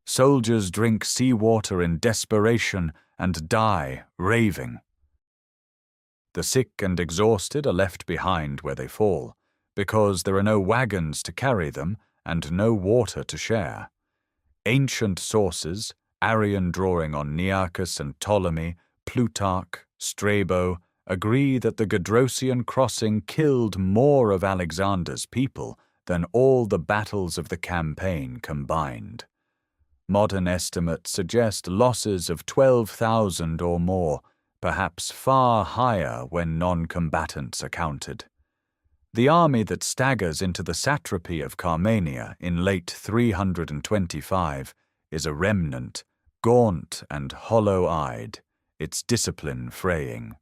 Soldiers drink seawater in desperation and die raving. The sick and exhausted are left behind where they fall, because there are no wagons to carry them and no water to share. Ancient sources, Arrian drawing on Nearchus and Ptolemy, Plutarch, Strabo, agree that the Gedrosian crossing killed more of Alexander's people than all the battles of the campaign combined. Modern estimates suggest losses of 12,000 or more, perhaps far higher when non-combatants are counted. The army that staggers into the satrapy of Carmania in late 325 is a remnant, gaunt and hollow-eyed, its discipline fraying.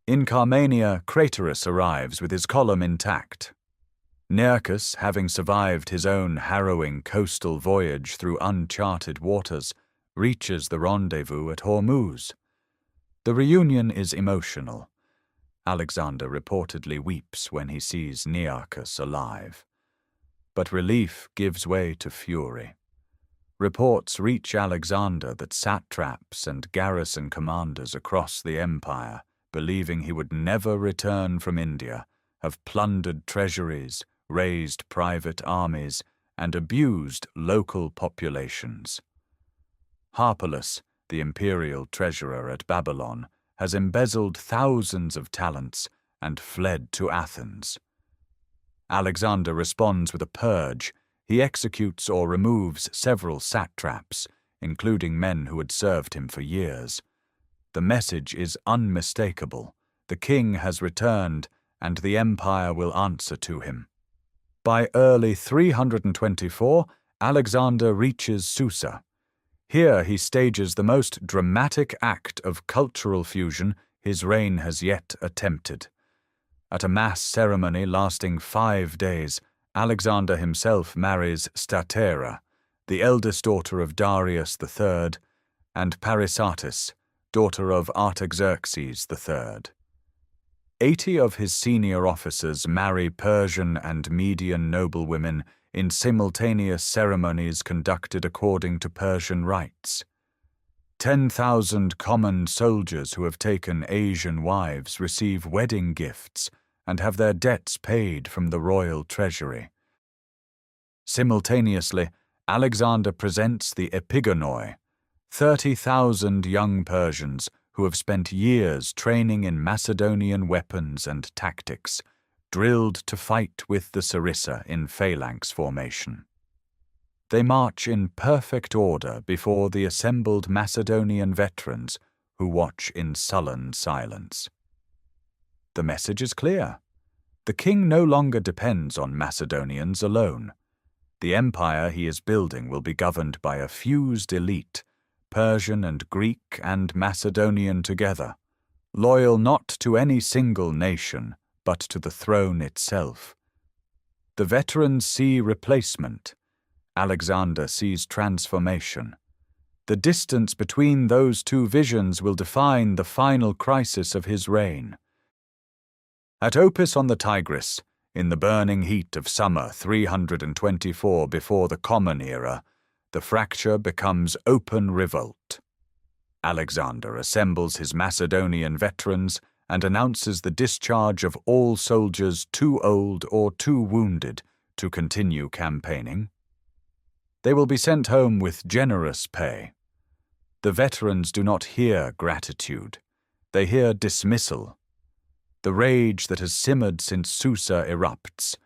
In Carmania, Craterus arrives with his column intact. Nearchus, having survived his own harrowing coastal voyage through uncharted waters, reaches the rendezvous at Hormuz. The reunion is emotional. Alexander reportedly weeps when he sees Nearchus alive. But relief gives way to fury. Reports reach Alexander that satraps and garrison commanders across the empire, believing he would never return from India, have plundered treasuries, raised private armies, and abused local populations. Harpalus, the imperial treasurer at Babylon, has embezzled thousands of talents and fled to Athens. Alexander responds with a purge. He executes or removes several satraps, including men who had served him for years. The message is unmistakable. The king has returned, and the empire will answer to him. By early 324, Alexander reaches Susa. Here he stages the most dramatic act of cultural fusion his reign has yet attempted. At a mass ceremony lasting 5 days, Alexander himself marries Statera, the eldest daughter of Darius III, and Parysatis, daughter of Artaxerxes III. 80 of his senior officers marry Persian and Median noblewomen in simultaneous ceremonies conducted according to Persian rites. 10,000 common soldiers who have taken Asian wives receive wedding gifts and have their debts paid from the royal treasury. Simultaneously, Alexander presents the Epigonoi, 30,000 young Persians who have spent years training in Macedonian weapons and tactics, drilled to fight with the Sarissa in phalanx formation. They march in perfect order before the assembled Macedonian veterans who watch in sullen silence. The message is clear. The king no longer depends on Macedonians alone. The empire he is building will be governed by a fused elite, Persian and Greek and Macedonian together, loyal not to any single nation, but to the throne itself. The veterans see replacement. Alexander sees transformation. The distance between those two visions will define the final crisis of his reign. At Opis on the Tigris, in the burning heat of summer 324 before the Common Era, the fracture becomes open revolt. Alexander assembles his Macedonian veterans and announces the discharge of all soldiers too old or too wounded to continue campaigning. They will be sent home with generous pay. The veterans do not hear gratitude. They hear dismissal. The rage that has simmered since Susa erupts.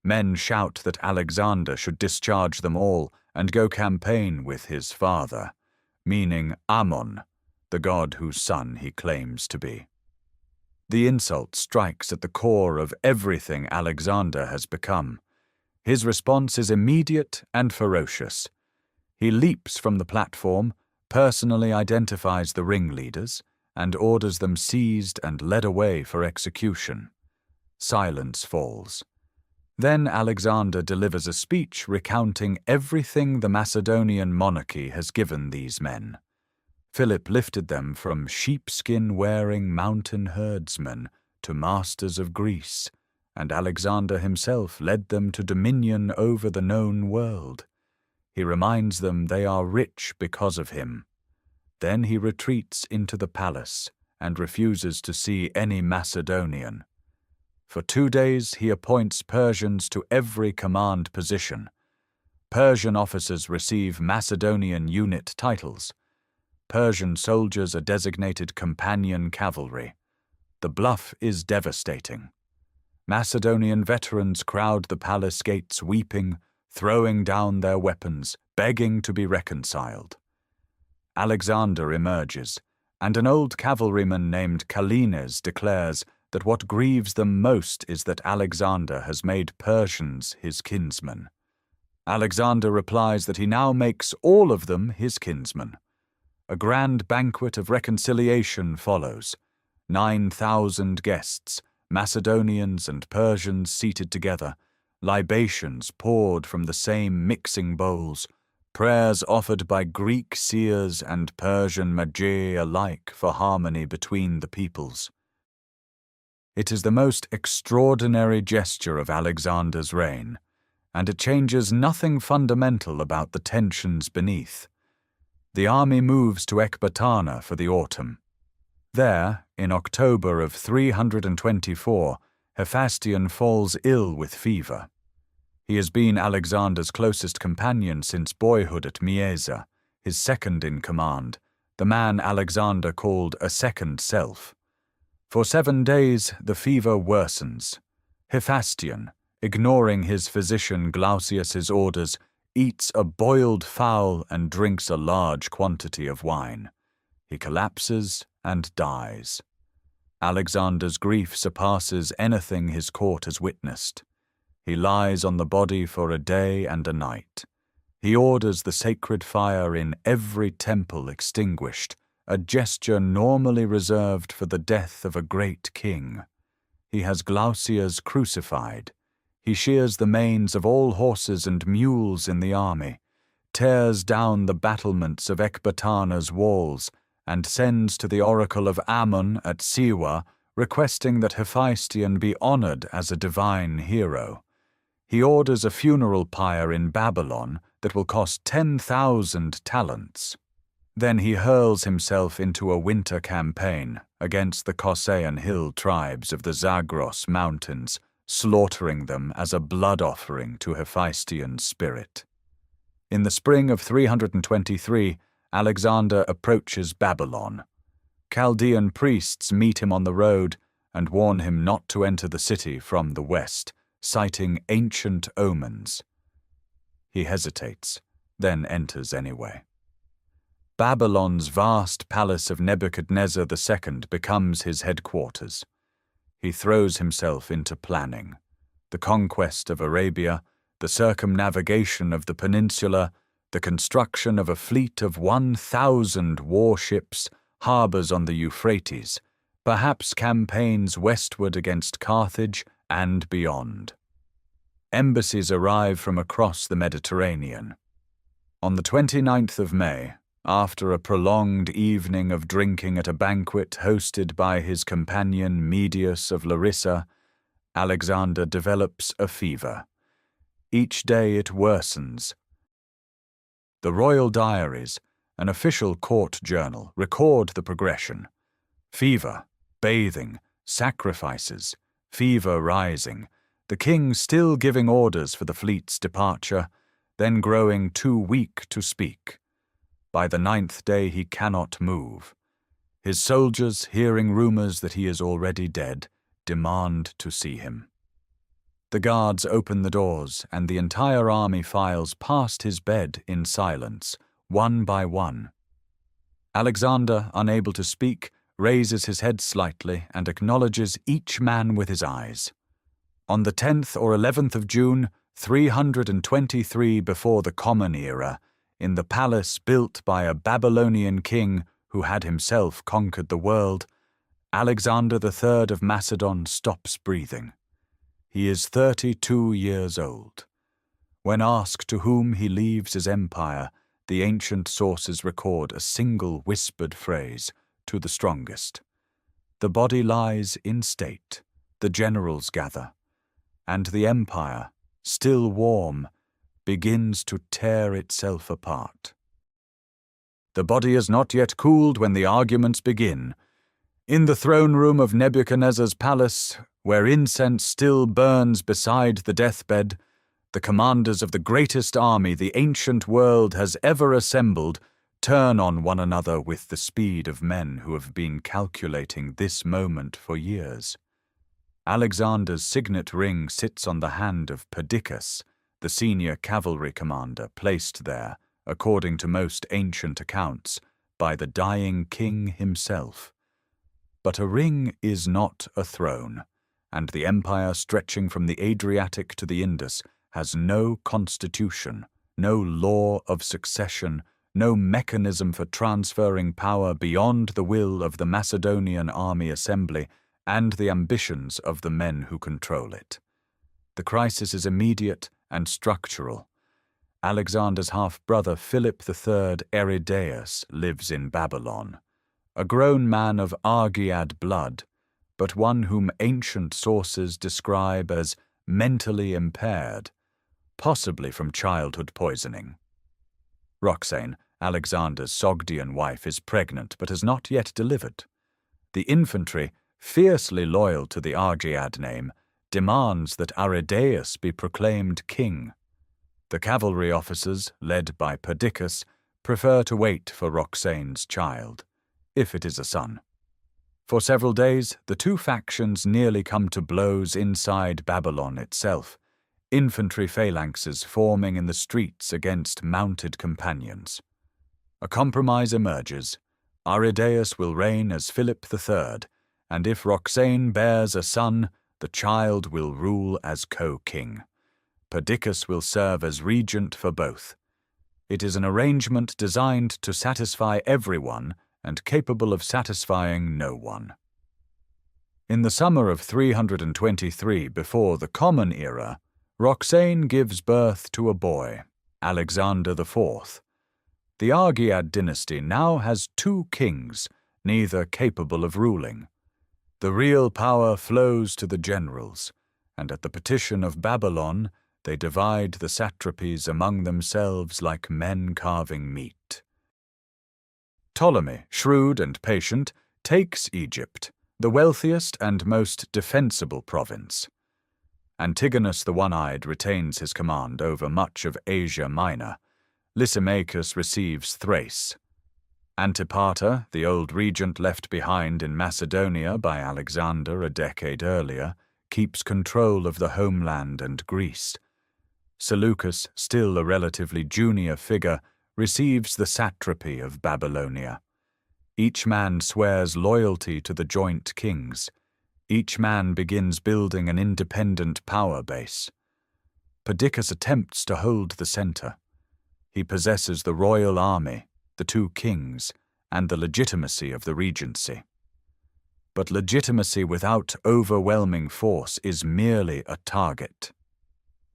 Men shout that Alexander should discharge them all and go campaign with his father, meaning Ammon, the god whose son he claims to be. The insult strikes at the core of everything Alexander has become. His response is immediate and ferocious. He leaps from the platform, personally identifies the ringleaders, and orders them seized and led away for execution. Silence falls. Then Alexander delivers a speech recounting everything the Macedonian monarchy has given these men. Philip lifted them from sheepskin-wearing mountain herdsmen to masters of Greece, and Alexander himself led them to dominion over the known world. He reminds them they are rich because of him. Then he retreats into the palace and refuses to see any Macedonian. For 2 days he appoints Persians to every command position. Persian officers receive Macedonian unit titles. Persian soldiers are designated companion cavalry. The bluff is devastating. Macedonian veterans crowd the palace gates weeping, throwing down their weapons, begging to be reconciled. Alexander emerges, and an old cavalryman named Kalines declares that what grieves them most is that Alexander has made Persians his kinsmen. Alexander replies that he now makes all of them his kinsmen. A grand banquet of reconciliation follows. 9,000 guests, Macedonians and Persians seated together, libations poured from the same mixing bowls, prayers offered by Greek seers and Persian magi alike for harmony between the peoples. It is the most extraordinary gesture of Alexander's reign, and it changes nothing fundamental about the tensions beneath. The army moves to Ecbatana for the autumn. There, in October of 324, Hephaestion falls ill with fever. He has been Alexander's closest companion since boyhood at Mieza, his second in command, the man Alexander called a second self. For 7 days the fever worsens. Hephaestion, ignoring his physician Glaucius's orders, eats a boiled fowl and drinks a large quantity of wine. He collapses and dies. Alexander's grief surpasses anything his court has witnessed. He lies on the body for a day and a night. He orders the sacred fire in every temple extinguished, a gesture normally reserved for the death of a great king. He has Glaucias crucified. He shears the manes of all horses and mules in the army, tears down the battlements of Ecbatana's walls, and sends to the oracle of Ammon at Siwa, requesting that Hephaestion be honored as a divine hero. He orders a funeral pyre in Babylon that will cost 10,000 talents. Then he hurls himself into a winter campaign against the Kosaean hill tribes of the Zagros mountains, slaughtering them as a blood offering to Hephaestion's spirit. In the spring of 323, Alexander approaches Babylon. Chaldean priests meet him on the road and warn him not to enter the city from the west, citing ancient omens. He hesitates, then enters anyway. Babylon's vast palace of Nebuchadnezzar II becomes his headquarters. He throws himself into planning: the conquest of Arabia, the circumnavigation of the peninsula, the construction of a fleet of 1,000 warships, harbors on the Euphrates, perhaps campaigns westward against Carthage and beyond. Embassies arrive from across the Mediterranean. On the 29th of May, after a prolonged evening of drinking at a banquet hosted by his companion Medius of Larissa, Alexander develops a fever. Each day it worsens. The royal diaries, an official court journal, record the progression. Fever, bathing, sacrifices, fever rising, the king still giving orders for the fleet's departure, then growing too weak to speak. By the 9th day he cannot move. His soldiers, hearing rumors that he is already dead, demand to see him. The guards open the doors, and the entire army files past his bed in silence, one by one. Alexander, unable to speak, raises his head slightly and acknowledges each man with his eyes. On the 10th or 11th of June, 323 before the Common Era, in the palace built by a Babylonian king who had himself conquered the world, Alexander III of Macedon stops breathing. He is 32 years old. When asked to whom he leaves his empire, the ancient sources record a single whispered phrase: to the strongest. The body lies in state, the generals gather, and the empire, still warm, begins to tear itself apart. The body is not yet cooled when the arguments begin. In the throne room of Nebuchadnezzar's palace, where incense still burns beside the deathbed, the commanders of the greatest army the ancient world has ever assembled turn on one another with the speed of men who have been calculating this moment for years. Alexander's signet ring sits on the hand of Perdiccas, the senior cavalry commander placed there, according to most ancient accounts, by the dying king himself. But a ring is not a throne, and the empire stretching from the Adriatic to the Indus has no constitution, no law of succession, no mechanism for transferring power beyond the will of the Macedonian army assembly and the ambitions of the men who control it. The crisis is immediate and structural. Alexander's half-brother Philip III Aridaeus lives in Babylon, a grown man of Argead blood, but one whom ancient sources describe as mentally impaired, possibly from childhood poisoning. Roxane, Alexander's Sogdian wife, is pregnant but has not yet delivered. The infantry, fiercely loyal to the Argead name, demands that Aridaeus be proclaimed king. The cavalry officers, led by Perdiccas, prefer to wait for Roxane's child, if it is a son. For several days, the two factions nearly come to blows inside Babylon itself, infantry phalanxes forming in the streets against mounted companions. A compromise emerges. Aridaeus will reign as Philip III, and if Roxane bears a son, the child will rule as co-king. Perdiccas will serve as regent for both. It is an arrangement designed to satisfy everyone and capable of satisfying no one. In the summer of 323 before the Common Era, Roxane gives birth to a boy, Alexander IV. The Argead dynasty now has two kings, neither capable of ruling. The real power flows to the generals, and at the petition of Babylon, they divide the satrapies among themselves like men carving meat. Ptolemy, shrewd and patient, takes Egypt, the wealthiest and most defensible province. Antigonus the One-Eyed retains his command over much of Asia Minor. Lysimachus receives Thrace. Antipater, the old regent left behind in Macedonia by Alexander a decade earlier, keeps control of the homeland and Greece. Seleucus, still a relatively junior figure, receives the satrapy of Babylonia. Each man swears loyalty to the joint kings. Each man begins building an independent power base. Perdiccas attempts to hold the center. He possesses the royal army, the two kings, and the legitimacy of the regency. But legitimacy without overwhelming force is merely a target.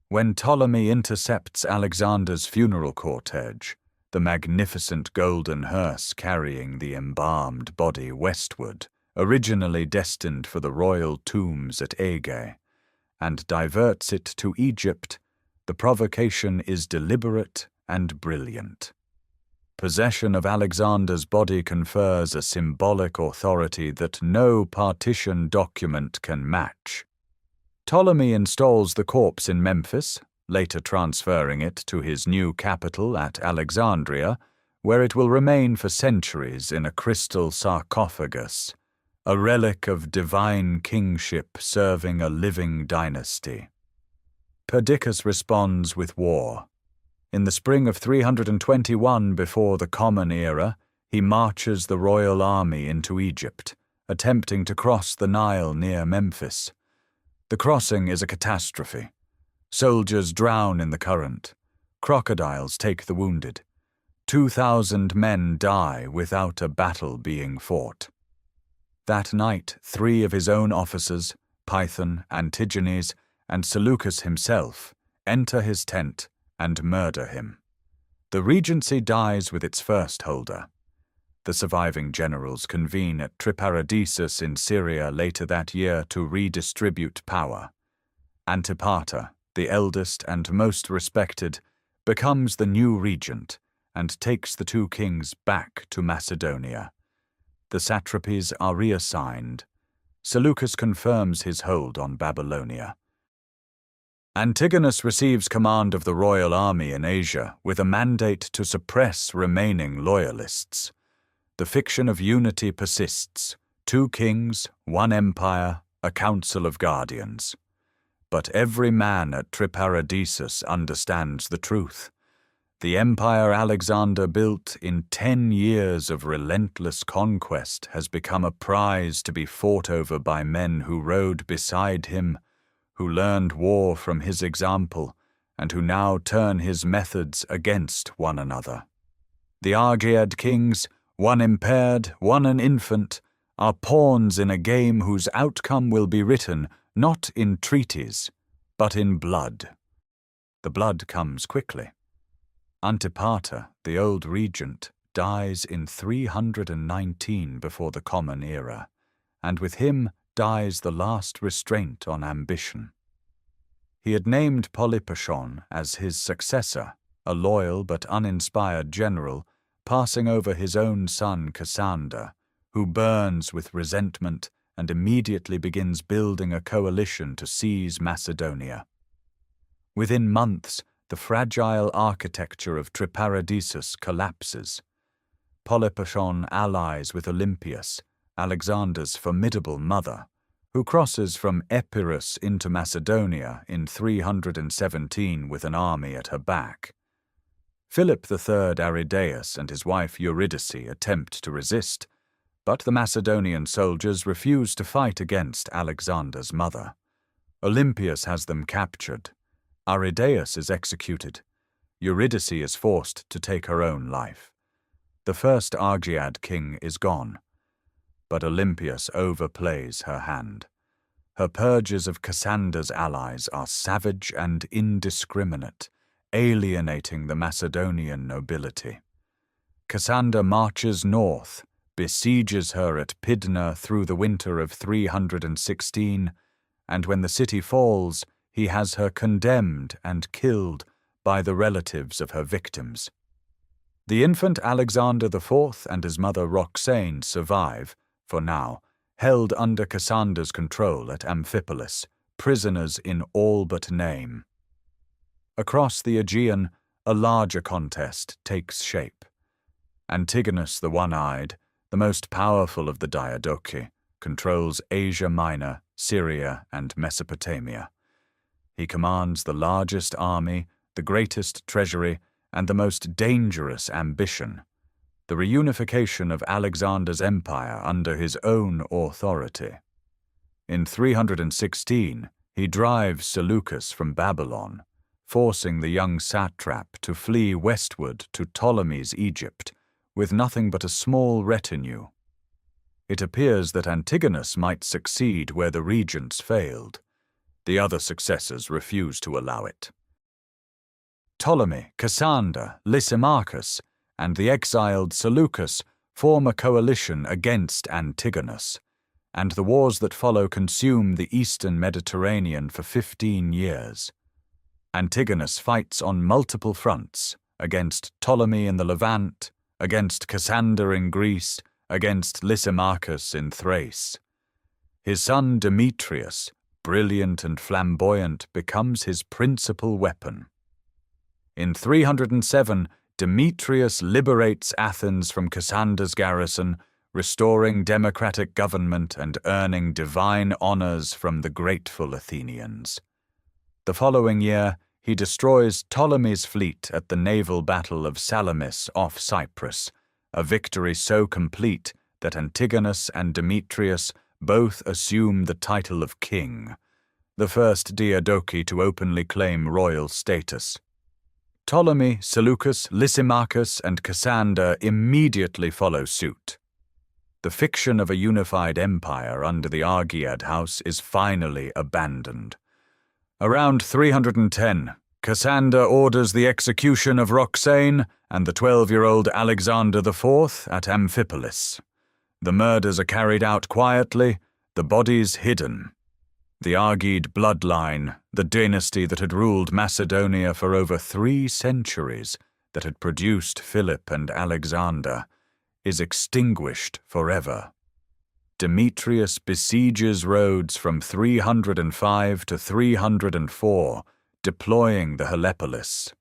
When Ptolemy intercepts Alexander's funeral cortege, the magnificent golden hearse carrying the embalmed body westward, originally destined for the royal tombs at Aegae, and diverts it to Egypt, the provocation is deliberate and brilliant. Possession of Alexander's body confers a symbolic authority that no partition document can match. Ptolemy installs the corpse in Memphis, later transferring it to his new capital at Alexandria, where it will remain for centuries in a crystal sarcophagus, a relic of divine kingship serving a living dynasty. Perdiccas responds with war. In the spring of 321 before the Common Era, he marches the royal army into Egypt, attempting to cross the Nile near Memphis. The crossing is a catastrophe. Soldiers drown in the current. Crocodiles take the wounded. 2,000 men die without a battle being fought. That night, 3 of his own officers, Python, Antigenes, and Seleucus himself, enter his tent and murder him. The regency dies with its first holder. The surviving generals convene at Triparadisus in Syria later that year to redistribute power. Antipater, the eldest and most respected, becomes the new regent and takes the two kings back to Macedonia. The satrapies are reassigned. Seleucus confirms his hold on Babylonia. Antigonus receives command of the royal army in Asia with a mandate to suppress remaining loyalists. The fiction of unity persists: 2 kings, 1 empire, a council of guardians. But every man at Triparadisus understands the truth. The empire Alexander built in 10 years of relentless conquest has become a prize to be fought over by men who rode beside him, who learned war from his example, and who now turn his methods against one another. The Argead kings, one impaired, one an infant, are pawns in a game whose outcome will be written not in treaties, but in blood. The blood comes quickly. Antipater, the old regent, dies in 319 before the Common Era, and with him dies the last restraint on ambition. He had named Polyperchon as his successor, a loyal but uninspired general, passing over his own son Cassander, who burns with resentment and immediately begins building a coalition to seize Macedonia. Within months, the fragile architecture of Triparadisus collapses. Polyperchon allies with Olympias, Alexander's formidable mother, who crosses from Epirus into Macedonia in 317 with an army at her back. Philip III Aridaeus and his wife Eurydice attempt to resist, but the Macedonian soldiers refuse to fight against Alexander's mother. Olympias has them captured. Aridaeus is executed. Eurydice is forced to take her own life. The first Argead king is gone. But Olympias overplays her hand. Her purges of Cassander's allies are savage and indiscriminate, alienating the Macedonian nobility. Cassander marches north, besieges her at Pydna through the winter of 316, and when the city falls, he has her condemned and killed by the relatives of her victims. The infant Alexander IV and his mother Roxane survive, for now, held under Cassander's control at Amphipolis, prisoners in all but name. Across the Aegean, a larger contest takes shape. Antigonus the One-Eyed, the most powerful of the Diadochi, controls Asia Minor, Syria, and Mesopotamia. He commands the largest army, the greatest treasury, and the most dangerous ambition: the reunification of Alexander's empire under his own authority. In 316, he drives Seleucus from Babylon, forcing the young satrap to flee westward to Ptolemy's Egypt, with nothing but a small retinue. It appears that Antigonus might succeed where the regents failed. The other successors refused to allow it. Ptolemy, Cassander, Lysimachus, and the exiled Seleucus form a coalition against Antigonus, and the wars that follow consume the eastern Mediterranean for 15 years. Antigonus fights on multiple fronts, against Ptolemy in the Levant, against Cassander in Greece, against Lysimachus in Thrace. His son Demetrius, brilliant and flamboyant, becomes his principal weapon. In 307, Demetrius liberates Athens from Cassander's garrison, restoring democratic government and earning divine honors from the grateful Athenians. The following year, he destroys Ptolemy's fleet at the naval battle of Salamis off Cyprus, a victory so complete that Antigonus and Demetrius both assume the title of king, the first Diadochi to openly claim royal status. Ptolemy, Seleucus, Lysimachus, and Cassander immediately follow suit. The fiction of a unified empire under the Argead house is finally abandoned. Around 310, Cassander orders the execution of Roxane and the 12-year-old Alexander IV at Amphipolis. The murders are carried out quietly, the bodies hidden. The Argead bloodline, the dynasty that had ruled Macedonia for over 3 centuries, that had produced Philip and Alexander, is extinguished forever. Demetrius besieges Rhodes from 305 to 304, deploying the Helepolis,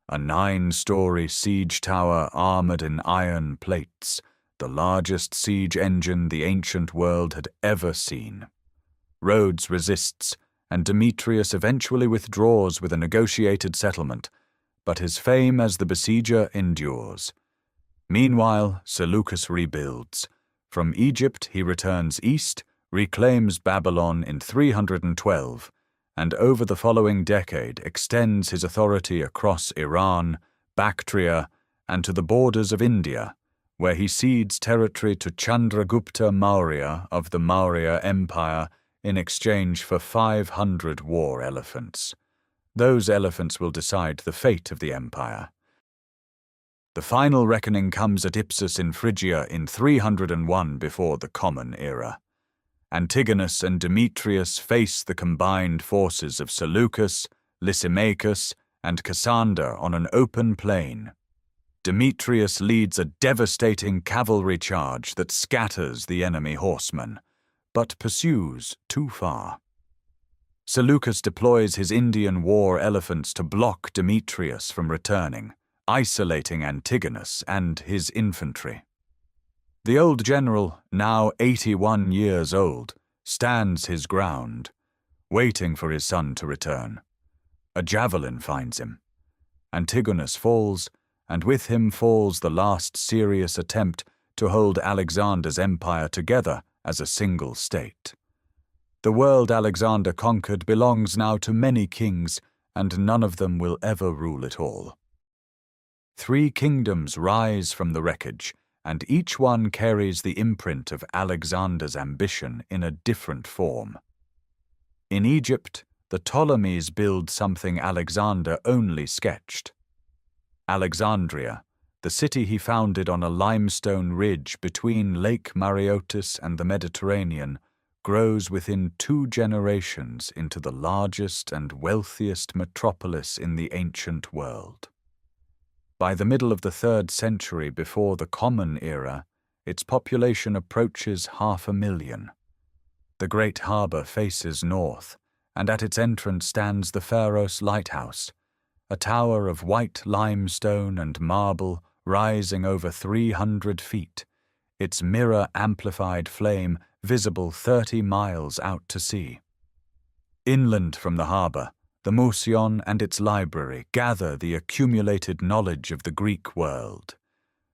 a 9-story siege tower armored in iron plates, the largest siege engine the ancient world had ever seen. Rhodes resists, and Demetrius eventually withdraws with a negotiated settlement, but his fame as the besieger endures. Meanwhile, Seleucus rebuilds. From Egypt he returns east, reclaims Babylon in 312, and over the following decade extends his authority across Iran, Bactria, and to the borders of India, where he cedes territory to Chandragupta Maurya of the Maurya Empire in exchange for 500 war elephants. Those elephants will decide the fate of the empire. The final reckoning comes at Ipsus in Phrygia in 301 before the Common Era. Antigonus and Demetrius face the combined forces of Seleucus, Lysimachus, and Cassander on an open plain. Demetrius leads a devastating cavalry charge that scatters the enemy horsemen, but pursues too far. Seleucus deploys his Indian war elephants to block Demetrius from returning, isolating Antigonus and his infantry. The old general, now 81 years old, stands his ground, waiting for his son to return. A javelin finds him. Antigonus falls, and with him falls the last serious attempt to hold Alexander's empire together as a single state. The world Alexander conquered belongs now to many kings, and none of them will ever rule it all. 3 kingdoms rise from the wreckage, and each one carries the imprint of Alexander's ambition in a different form. In Egypt, the Ptolemies build something Alexander only sketched. Alexandria, the city he founded on a limestone ridge between Lake Mareotis and the Mediterranean, grows within 2 generations into the largest and wealthiest metropolis in the ancient world. By the middle of the 3rd century before the Common Era, its population approaches 500,000. The great harbour faces north, and at its entrance stands the Pharos Lighthouse, a tower of white limestone and marble rising over 300 feet, its mirror-amplified flame visible 30 miles out to sea. Inland from the harbour, The Museion and its library gather the accumulated knowledge of the Greek world.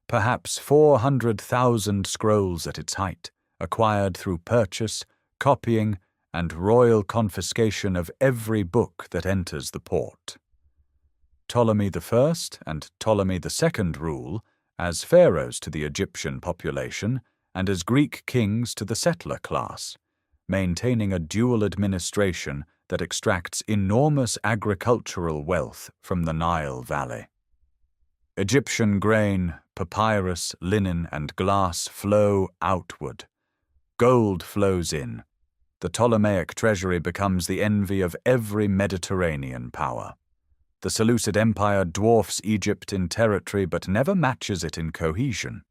Perhaps 400,000 scrolls at its height, acquired through purchase, copying, and royal confiscation of every book that enters the port. Ptolemy I and Ptolemy II rule as pharaohs to the Egyptian population and as Greek kings to the settler class, maintaining a dual administration that extracts enormous agricultural wealth from the Nile Valley. Egyptian grain, papyrus, linen, and glass flow outward. Gold flows in. The Ptolemaic treasury becomes the envy of every Mediterranean power. The Seleucid Empire dwarfs Egypt in territory but never matches it in cohesion.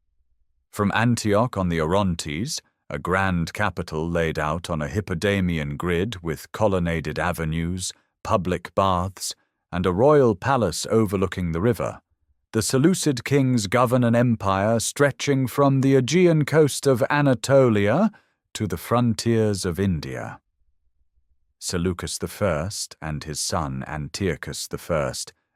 From Antioch on the Orontes, a grand capital laid out on a Hippodamian grid with colonnaded avenues, public baths, and a royal palace overlooking the river, the Seleucid kings govern an empire stretching from the Aegean coast of Anatolia to the frontiers of India. Seleucus I and his son Antiochus I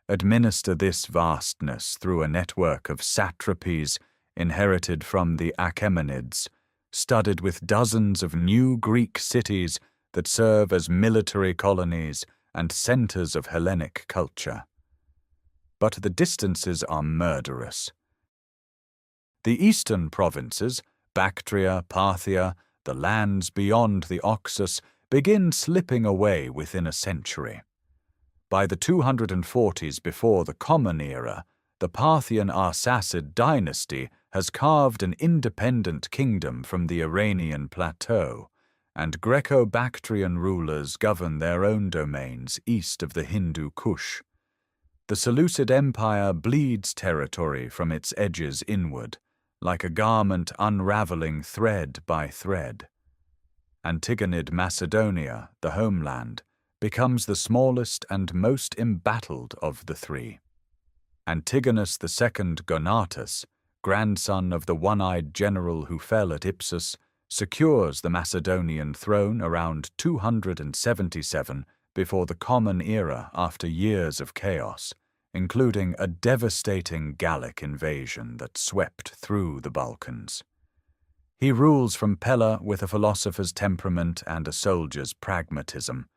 administer this vastness through a network of satrapies inherited from the Achaemenids, studded with dozens of new Greek cities that serve as military colonies and centers of Hellenic culture. But the distances are murderous. The eastern provinces, Bactria, Parthia, the lands beyond the Oxus, begin slipping away within a century. By the 240s before the Common Era, the Parthian Arsacid dynasty has carved an independent kingdom from the Iranian plateau, and Greco-Bactrian rulers govern their own domains east of the Hindu Kush. The Seleucid Empire bleeds territory from its edges inward, like a garment unraveling thread by thread. Antigonid Macedonia, the homeland, becomes the smallest and most embattled of the three. Antigonus II Gonatas, grandson of the one-eyed general who fell at Ipsus, secures the Macedonian throne around 277 before the Common Era after years of chaos, including a devastating Gallic invasion that swept through the Balkans. He rules from Pella with a philosopher's temperament and a soldier's pragmatism,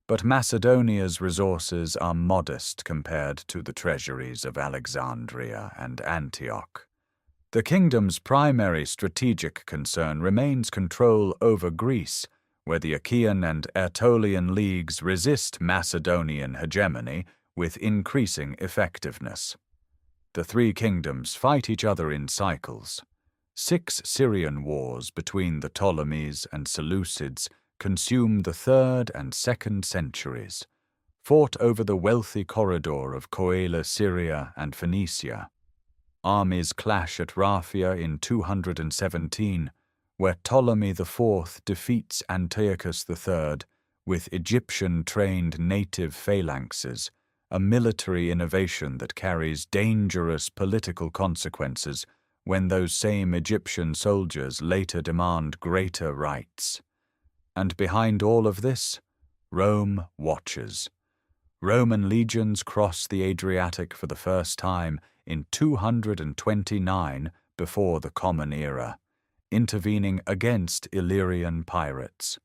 but Macedonia's resources are modest compared to the treasuries of Alexandria and Antioch. The kingdom's primary strategic concern remains control over Greece, where the Achaean and Aetolian leagues resist Macedonian hegemony with increasing effectiveness. The three kingdoms fight each other in cycles. 6 Syrian wars between the Ptolemies and Seleucids consume the 3rd and 2nd centuries, fought over the wealthy corridor of Coele Syria and Phoenicia. Armies clash at Raphia in 217, where Ptolemy IV defeats Antiochus III with Egyptian-trained native phalanxes, a military innovation that carries dangerous political consequences when those same Egyptian soldiers later demand greater rights. And behind all of this, Rome watches. Roman legions cross the Adriatic for the first time in 229 before the Common Era, intervening against Illyrian pirates.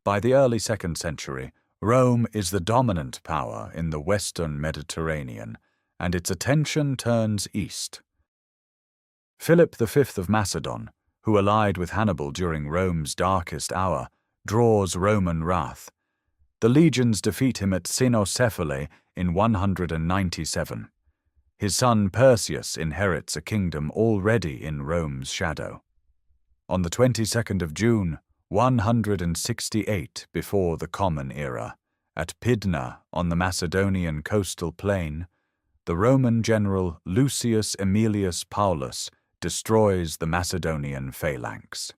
By the early 2nd century, Rome is the dominant power in the western Mediterranean, and its attention turns east. Philip V of Macedon, who allied with Hannibal during Rome's darkest hour, draws Roman wrath. The legions defeat him at Cynocephalae in 197. His son Perseus inherits a kingdom already in Rome's shadow. On the 22nd of June, 168 before the Common Era, at Pydna on the Macedonian coastal plain, the Roman general Lucius Aemilius Paulus destroys the Macedonian phalanx.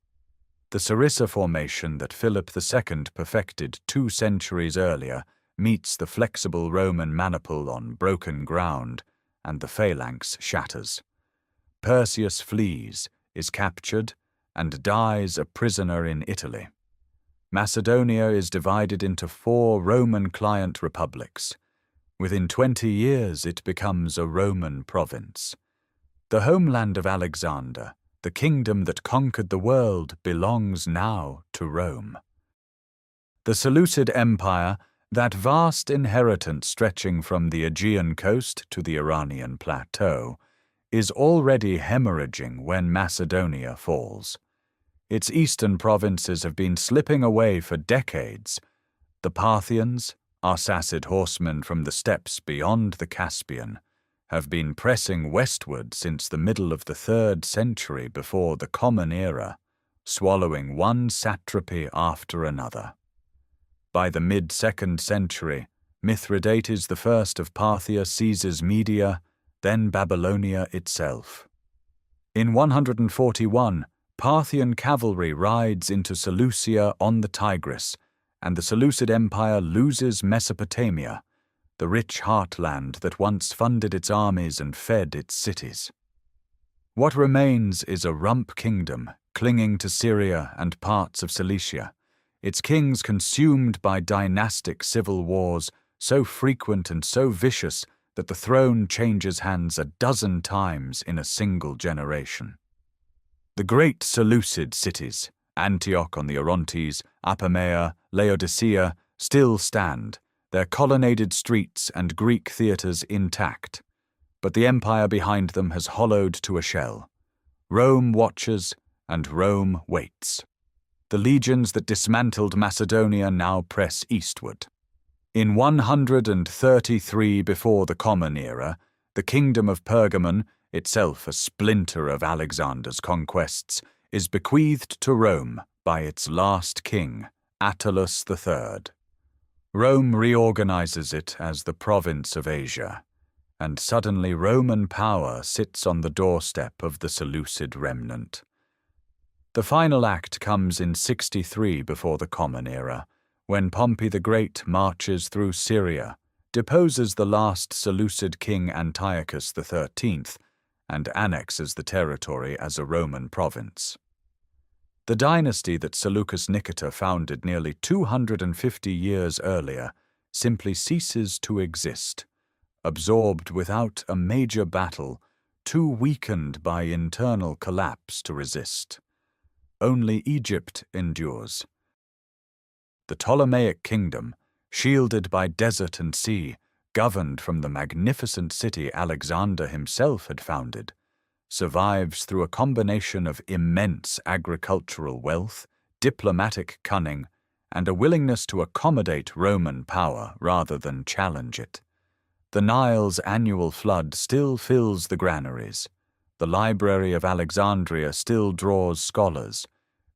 The Sarissa formation that Philip II perfected 2 centuries earlier meets the flexible Roman maniple on broken ground, and the phalanx shatters. Perseus flees, is captured, and dies a prisoner in Italy. Macedonia is divided into 4 Roman client republics. Within 20 years, it becomes a Roman province. The homeland of Alexander, the kingdom that conquered the world, belongs now to Rome. The Seleucid Empire, that vast inheritance stretching from the Aegean coast to the Iranian plateau, is already hemorrhaging when Macedonia falls. Its eastern provinces have been slipping away for decades. The Parthians, Arsacid horsemen from the steppes beyond the Caspian, have been pressing westward since the middle of the 3rd century before the Common Era, swallowing one satrapy after another. By the mid-2nd century, Mithridates I of Parthia seizes Media, then Babylonia itself. In 141, Parthian cavalry rides into Seleucia on the Tigris, and the Seleucid Empire loses Mesopotamia, the rich heartland that once funded its armies and fed its cities. What remains is a rump kingdom clinging to Syria and parts of Cilicia, its kings consumed by dynastic civil wars so frequent and so vicious that the throne changes hands a dozen times in a single generation. The great Seleucid cities, Antioch on the Orontes, Apamea, Laodicea, still stand, their colonnaded streets and Greek theatres intact, but the empire behind them has hollowed to a shell. Rome watches, and Rome waits. The legions that dismantled Macedonia now press eastward. In 133 before the Common Era, the kingdom of Pergamon, itself a splinter of Alexander's conquests, is bequeathed to Rome by its last king, Attalus III. Rome reorganizes it as the province of Asia, and suddenly Roman power sits on the doorstep of the Seleucid remnant. The final act comes in 63 before the Common Era, when Pompey the Great marches through Syria, deposes the last Seleucid king Antiochus XIII, and annexes the territory as a Roman province. The dynasty that Seleucus Nicator founded nearly 250 years earlier simply ceases to exist, absorbed without a major battle, too weakened by internal collapse to resist. Only Egypt endures. The Ptolemaic kingdom, shielded by desert and sea, governed from the magnificent city Alexander himself had founded, survives through a combination of immense agricultural wealth, diplomatic cunning, and a willingness to accommodate Roman power rather than challenge it. The Nile's annual flood still fills the granaries. The Library of Alexandria still draws scholars.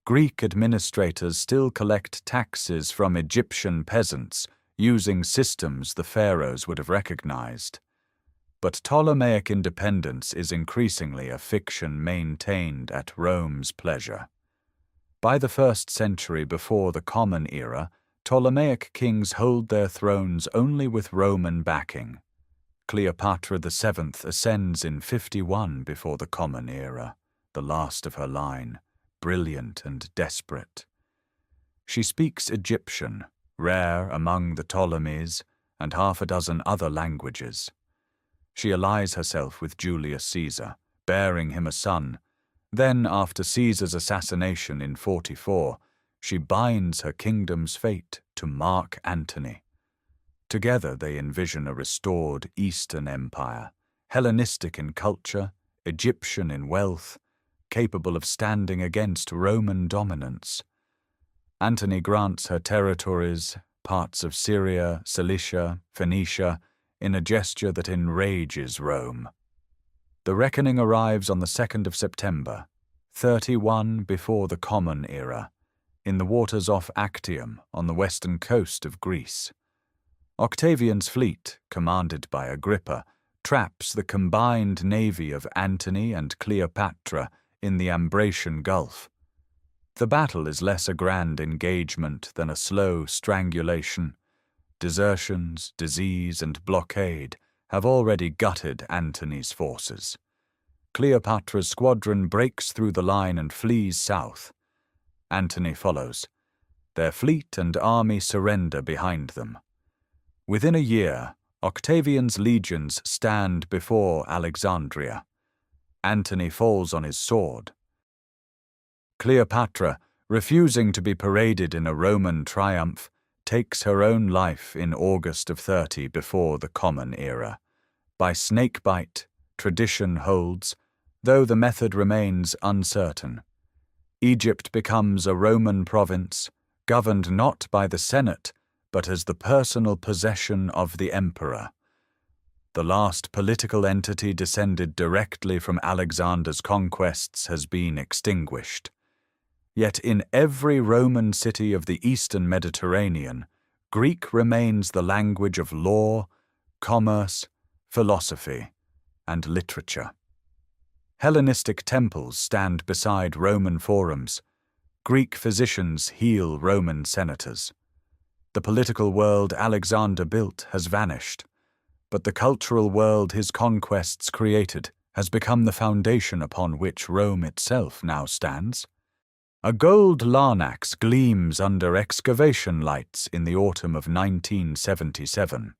Greek administrators still collect taxes from Egyptian peasants, using systems the pharaohs would have recognized. But Ptolemaic independence is increasingly a fiction maintained at Rome's pleasure. By the 1st century before the Common Era, Ptolemaic kings hold their thrones only with Roman backing. Cleopatra VII ascends in 51 before the Common Era, the last of her line, brilliant and desperate. She speaks Egyptian, rare among the Ptolemies, and half a dozen other languages. She allies herself with Julius Caesar, bearing him a son. Then, after Caesar's assassination in 44, she binds her kingdom's fate to Mark Antony. Together they envision a restored Eastern Empire, Hellenistic in culture, Egyptian in wealth, capable of standing against Roman dominance. Antony grants her territories, parts of Syria, Cilicia, Phoenicia, in a gesture that enrages Rome. The reckoning arrives on the 2nd of September, 31 before the Common Era, in the waters off Actium on the western coast of Greece. Octavian's fleet, commanded by Agrippa, traps the combined navy of Antony and Cleopatra in the Ambracian Gulf. The battle is less a grand engagement than a slow strangulation. Desertions, disease, and blockade have already gutted Antony's forces. Cleopatra's squadron breaks through the line and flees south. Antony follows. their fleet and army surrender behind them. Within a year, Octavian's legions stand before Alexandria. Antony falls on his sword. Cleopatra, refusing to be paraded in a Roman triumph, takes her own life in August of 30 before the Common Era. By snakebite, tradition holds, though the method remains uncertain. Egypt becomes a Roman province, governed not by the Senate, but as the personal possession of the emperor. The last political entity descended directly from Alexander's conquests has been extinguished. Yet in every Roman city of the eastern Mediterranean, Greek remains the language of law, commerce, philosophy, and literature. Hellenistic temples stand beside Roman forums. Greek physicians heal Roman senators. The political world Alexander built has vanished, but the cultural world his conquests created has become the foundation upon which Rome itself now stands. A gold larnax gleams under excavation lights in the autumn of 1977.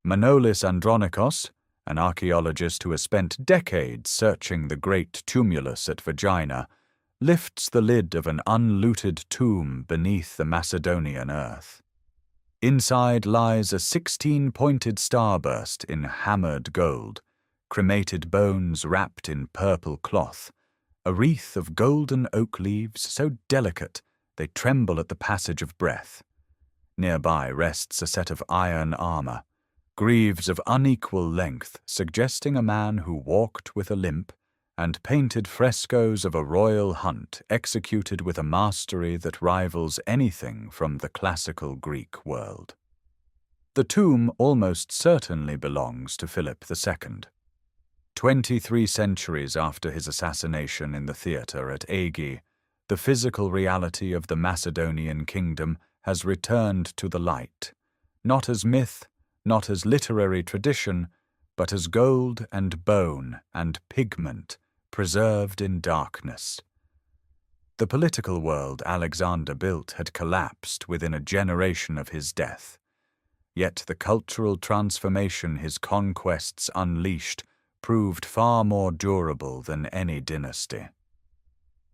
Manolis Andronikos, an archaeologist who has spent decades searching the great tumulus at Vergina, lifts the lid of an unlooted tomb beneath the Macedonian earth. Inside lies a 16-pointed starburst in hammered gold, cremated bones wrapped in purple cloth, a wreath of golden oak leaves so delicate they tremble at the passage of breath. Nearby rests a set of iron armor, greaves of unequal length suggesting a man who walked with a limp, and painted frescoes of a royal hunt executed with a mastery that rivals anything from the classical Greek world. The tomb almost certainly belongs to Philip II. 23 centuries after his assassination in the theatre at Aigi, the physical reality of the Macedonian kingdom has returned to the light, not as myth, not as literary tradition, but as gold and bone and pigment preserved in darkness. The political world Alexander built had collapsed within a generation of his death, yet the cultural transformation his conquests unleashed proved far more durable than any dynasty.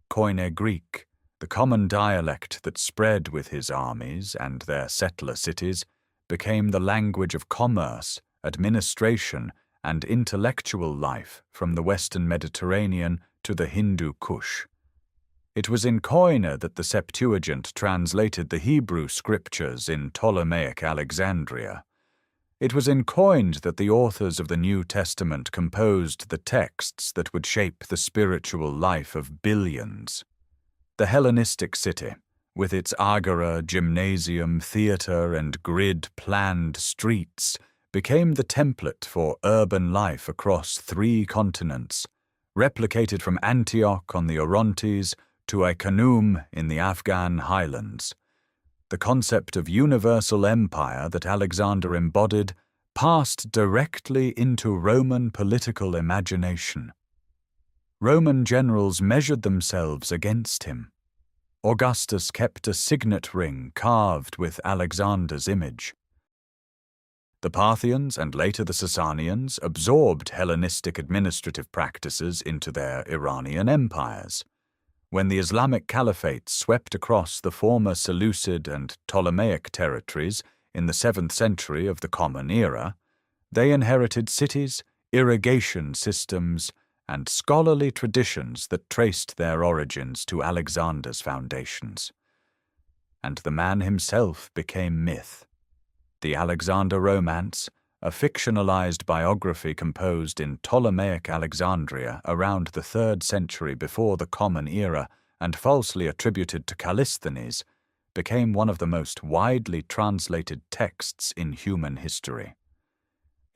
Koine Greek, the common dialect that spread with his armies and their settler cities, became the language of commerce, administration, and intellectual life from the western Mediterranean to the Hindu Kush. It was in Koine that the Septuagint translated the Hebrew scriptures in Ptolemaic Alexandria. It was in Koine that the authors of the New Testament composed the texts that would shape the spiritual life of billions. The Hellenistic city, with its agora, gymnasium, theatre, and grid-planned streets, became the template for urban life across 3 continents, replicated from Antioch on the Orontes to Khanum in the Afghan highlands. The concept of universal empire that Alexander embodied passed directly into Roman political imagination. Roman generals measured themselves against him. Augustus kept a signet ring carved with Alexander's image. The Parthians and later the Sasanians absorbed Hellenistic administrative practices into their Iranian empires. When the Islamic Caliphate swept across the former Seleucid and Ptolemaic territories in the 7th century of the Common Era, they inherited cities, irrigation systems, and scholarly traditions that traced their origins to Alexander's foundations. And the man himself became myth. The Alexander Romance, a fictionalized biography composed in Ptolemaic Alexandria around the 3rd century before the Common Era and falsely attributed to Callisthenes, became one of the most widely translated texts in human history.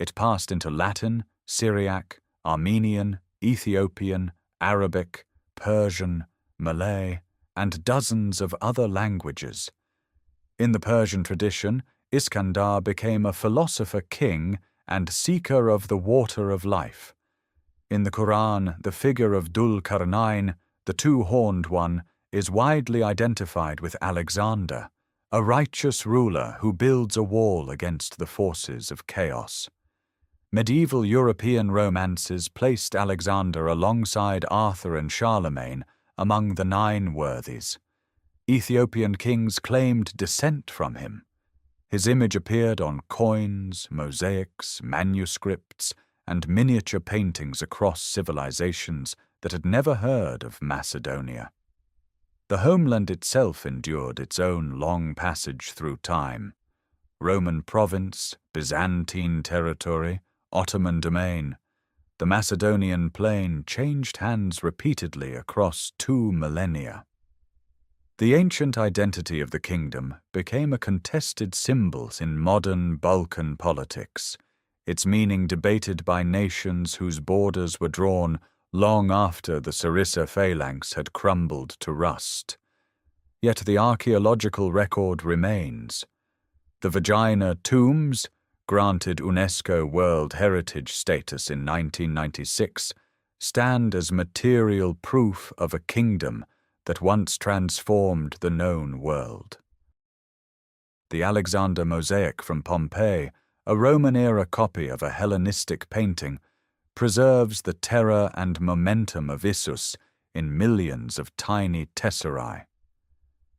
It passed into Latin, Syriac, Armenian, Ethiopian, Arabic, Persian, Malay, and dozens of other languages. In the Persian tradition, Iskandar became a philosopher king and seeker of the water of life. In the Quran, the figure of Dhul Qarnayn, the 2-horned one, is widely identified with Alexander, a righteous ruler who builds a wall against the forces of chaos. Medieval European romances placed Alexander alongside Arthur and Charlemagne among the Nine Worthies. Ethiopian kings claimed descent from him. His image appeared on coins, mosaics, manuscripts, and miniature paintings across civilizations that had never heard of Macedonia. The homeland itself endured its own long passage through time. Roman province, Byzantine territory, Ottoman domain. The Macedonian plain changed hands repeatedly across 2 millennia. The ancient identity of the kingdom became a contested symbol in modern Balkan politics, its meaning debated by nations whose borders were drawn long after the Sarissa phalanx had crumbled to rust. Yet the archaeological record remains. The Vagina tombs, granted UNESCO World Heritage status in 1996, stand as material proof of a kingdom that once transformed the known world. The Alexander mosaic from Pompeii, a Roman-era copy of a Hellenistic painting, preserves the terror and momentum of Issus in millions of tiny tesserae.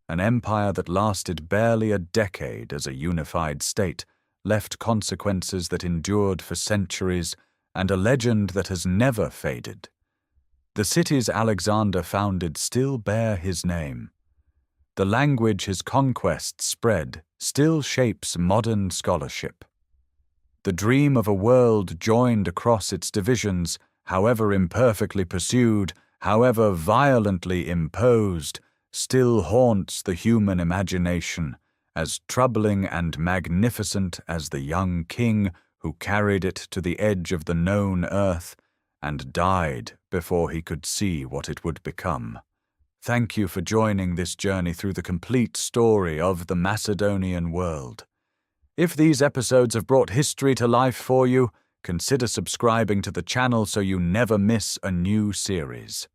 An empire that lasted barely a decade as a unified state left consequences that endured for centuries and a legend that has never faded. The cities Alexander founded still bear his name. The language his conquests spread still shapes modern scholarship. The dream of a world joined across its divisions, however imperfectly pursued, however violently imposed, still haunts the human imagination, as troubling and magnificent as the young king who carried it to the edge of the known earth and died before he could see what it would become. Thank you for joining this journey through the complete story of the Macedonian world. If these episodes have brought history to life for you, consider subscribing to the channel so you never miss a new series.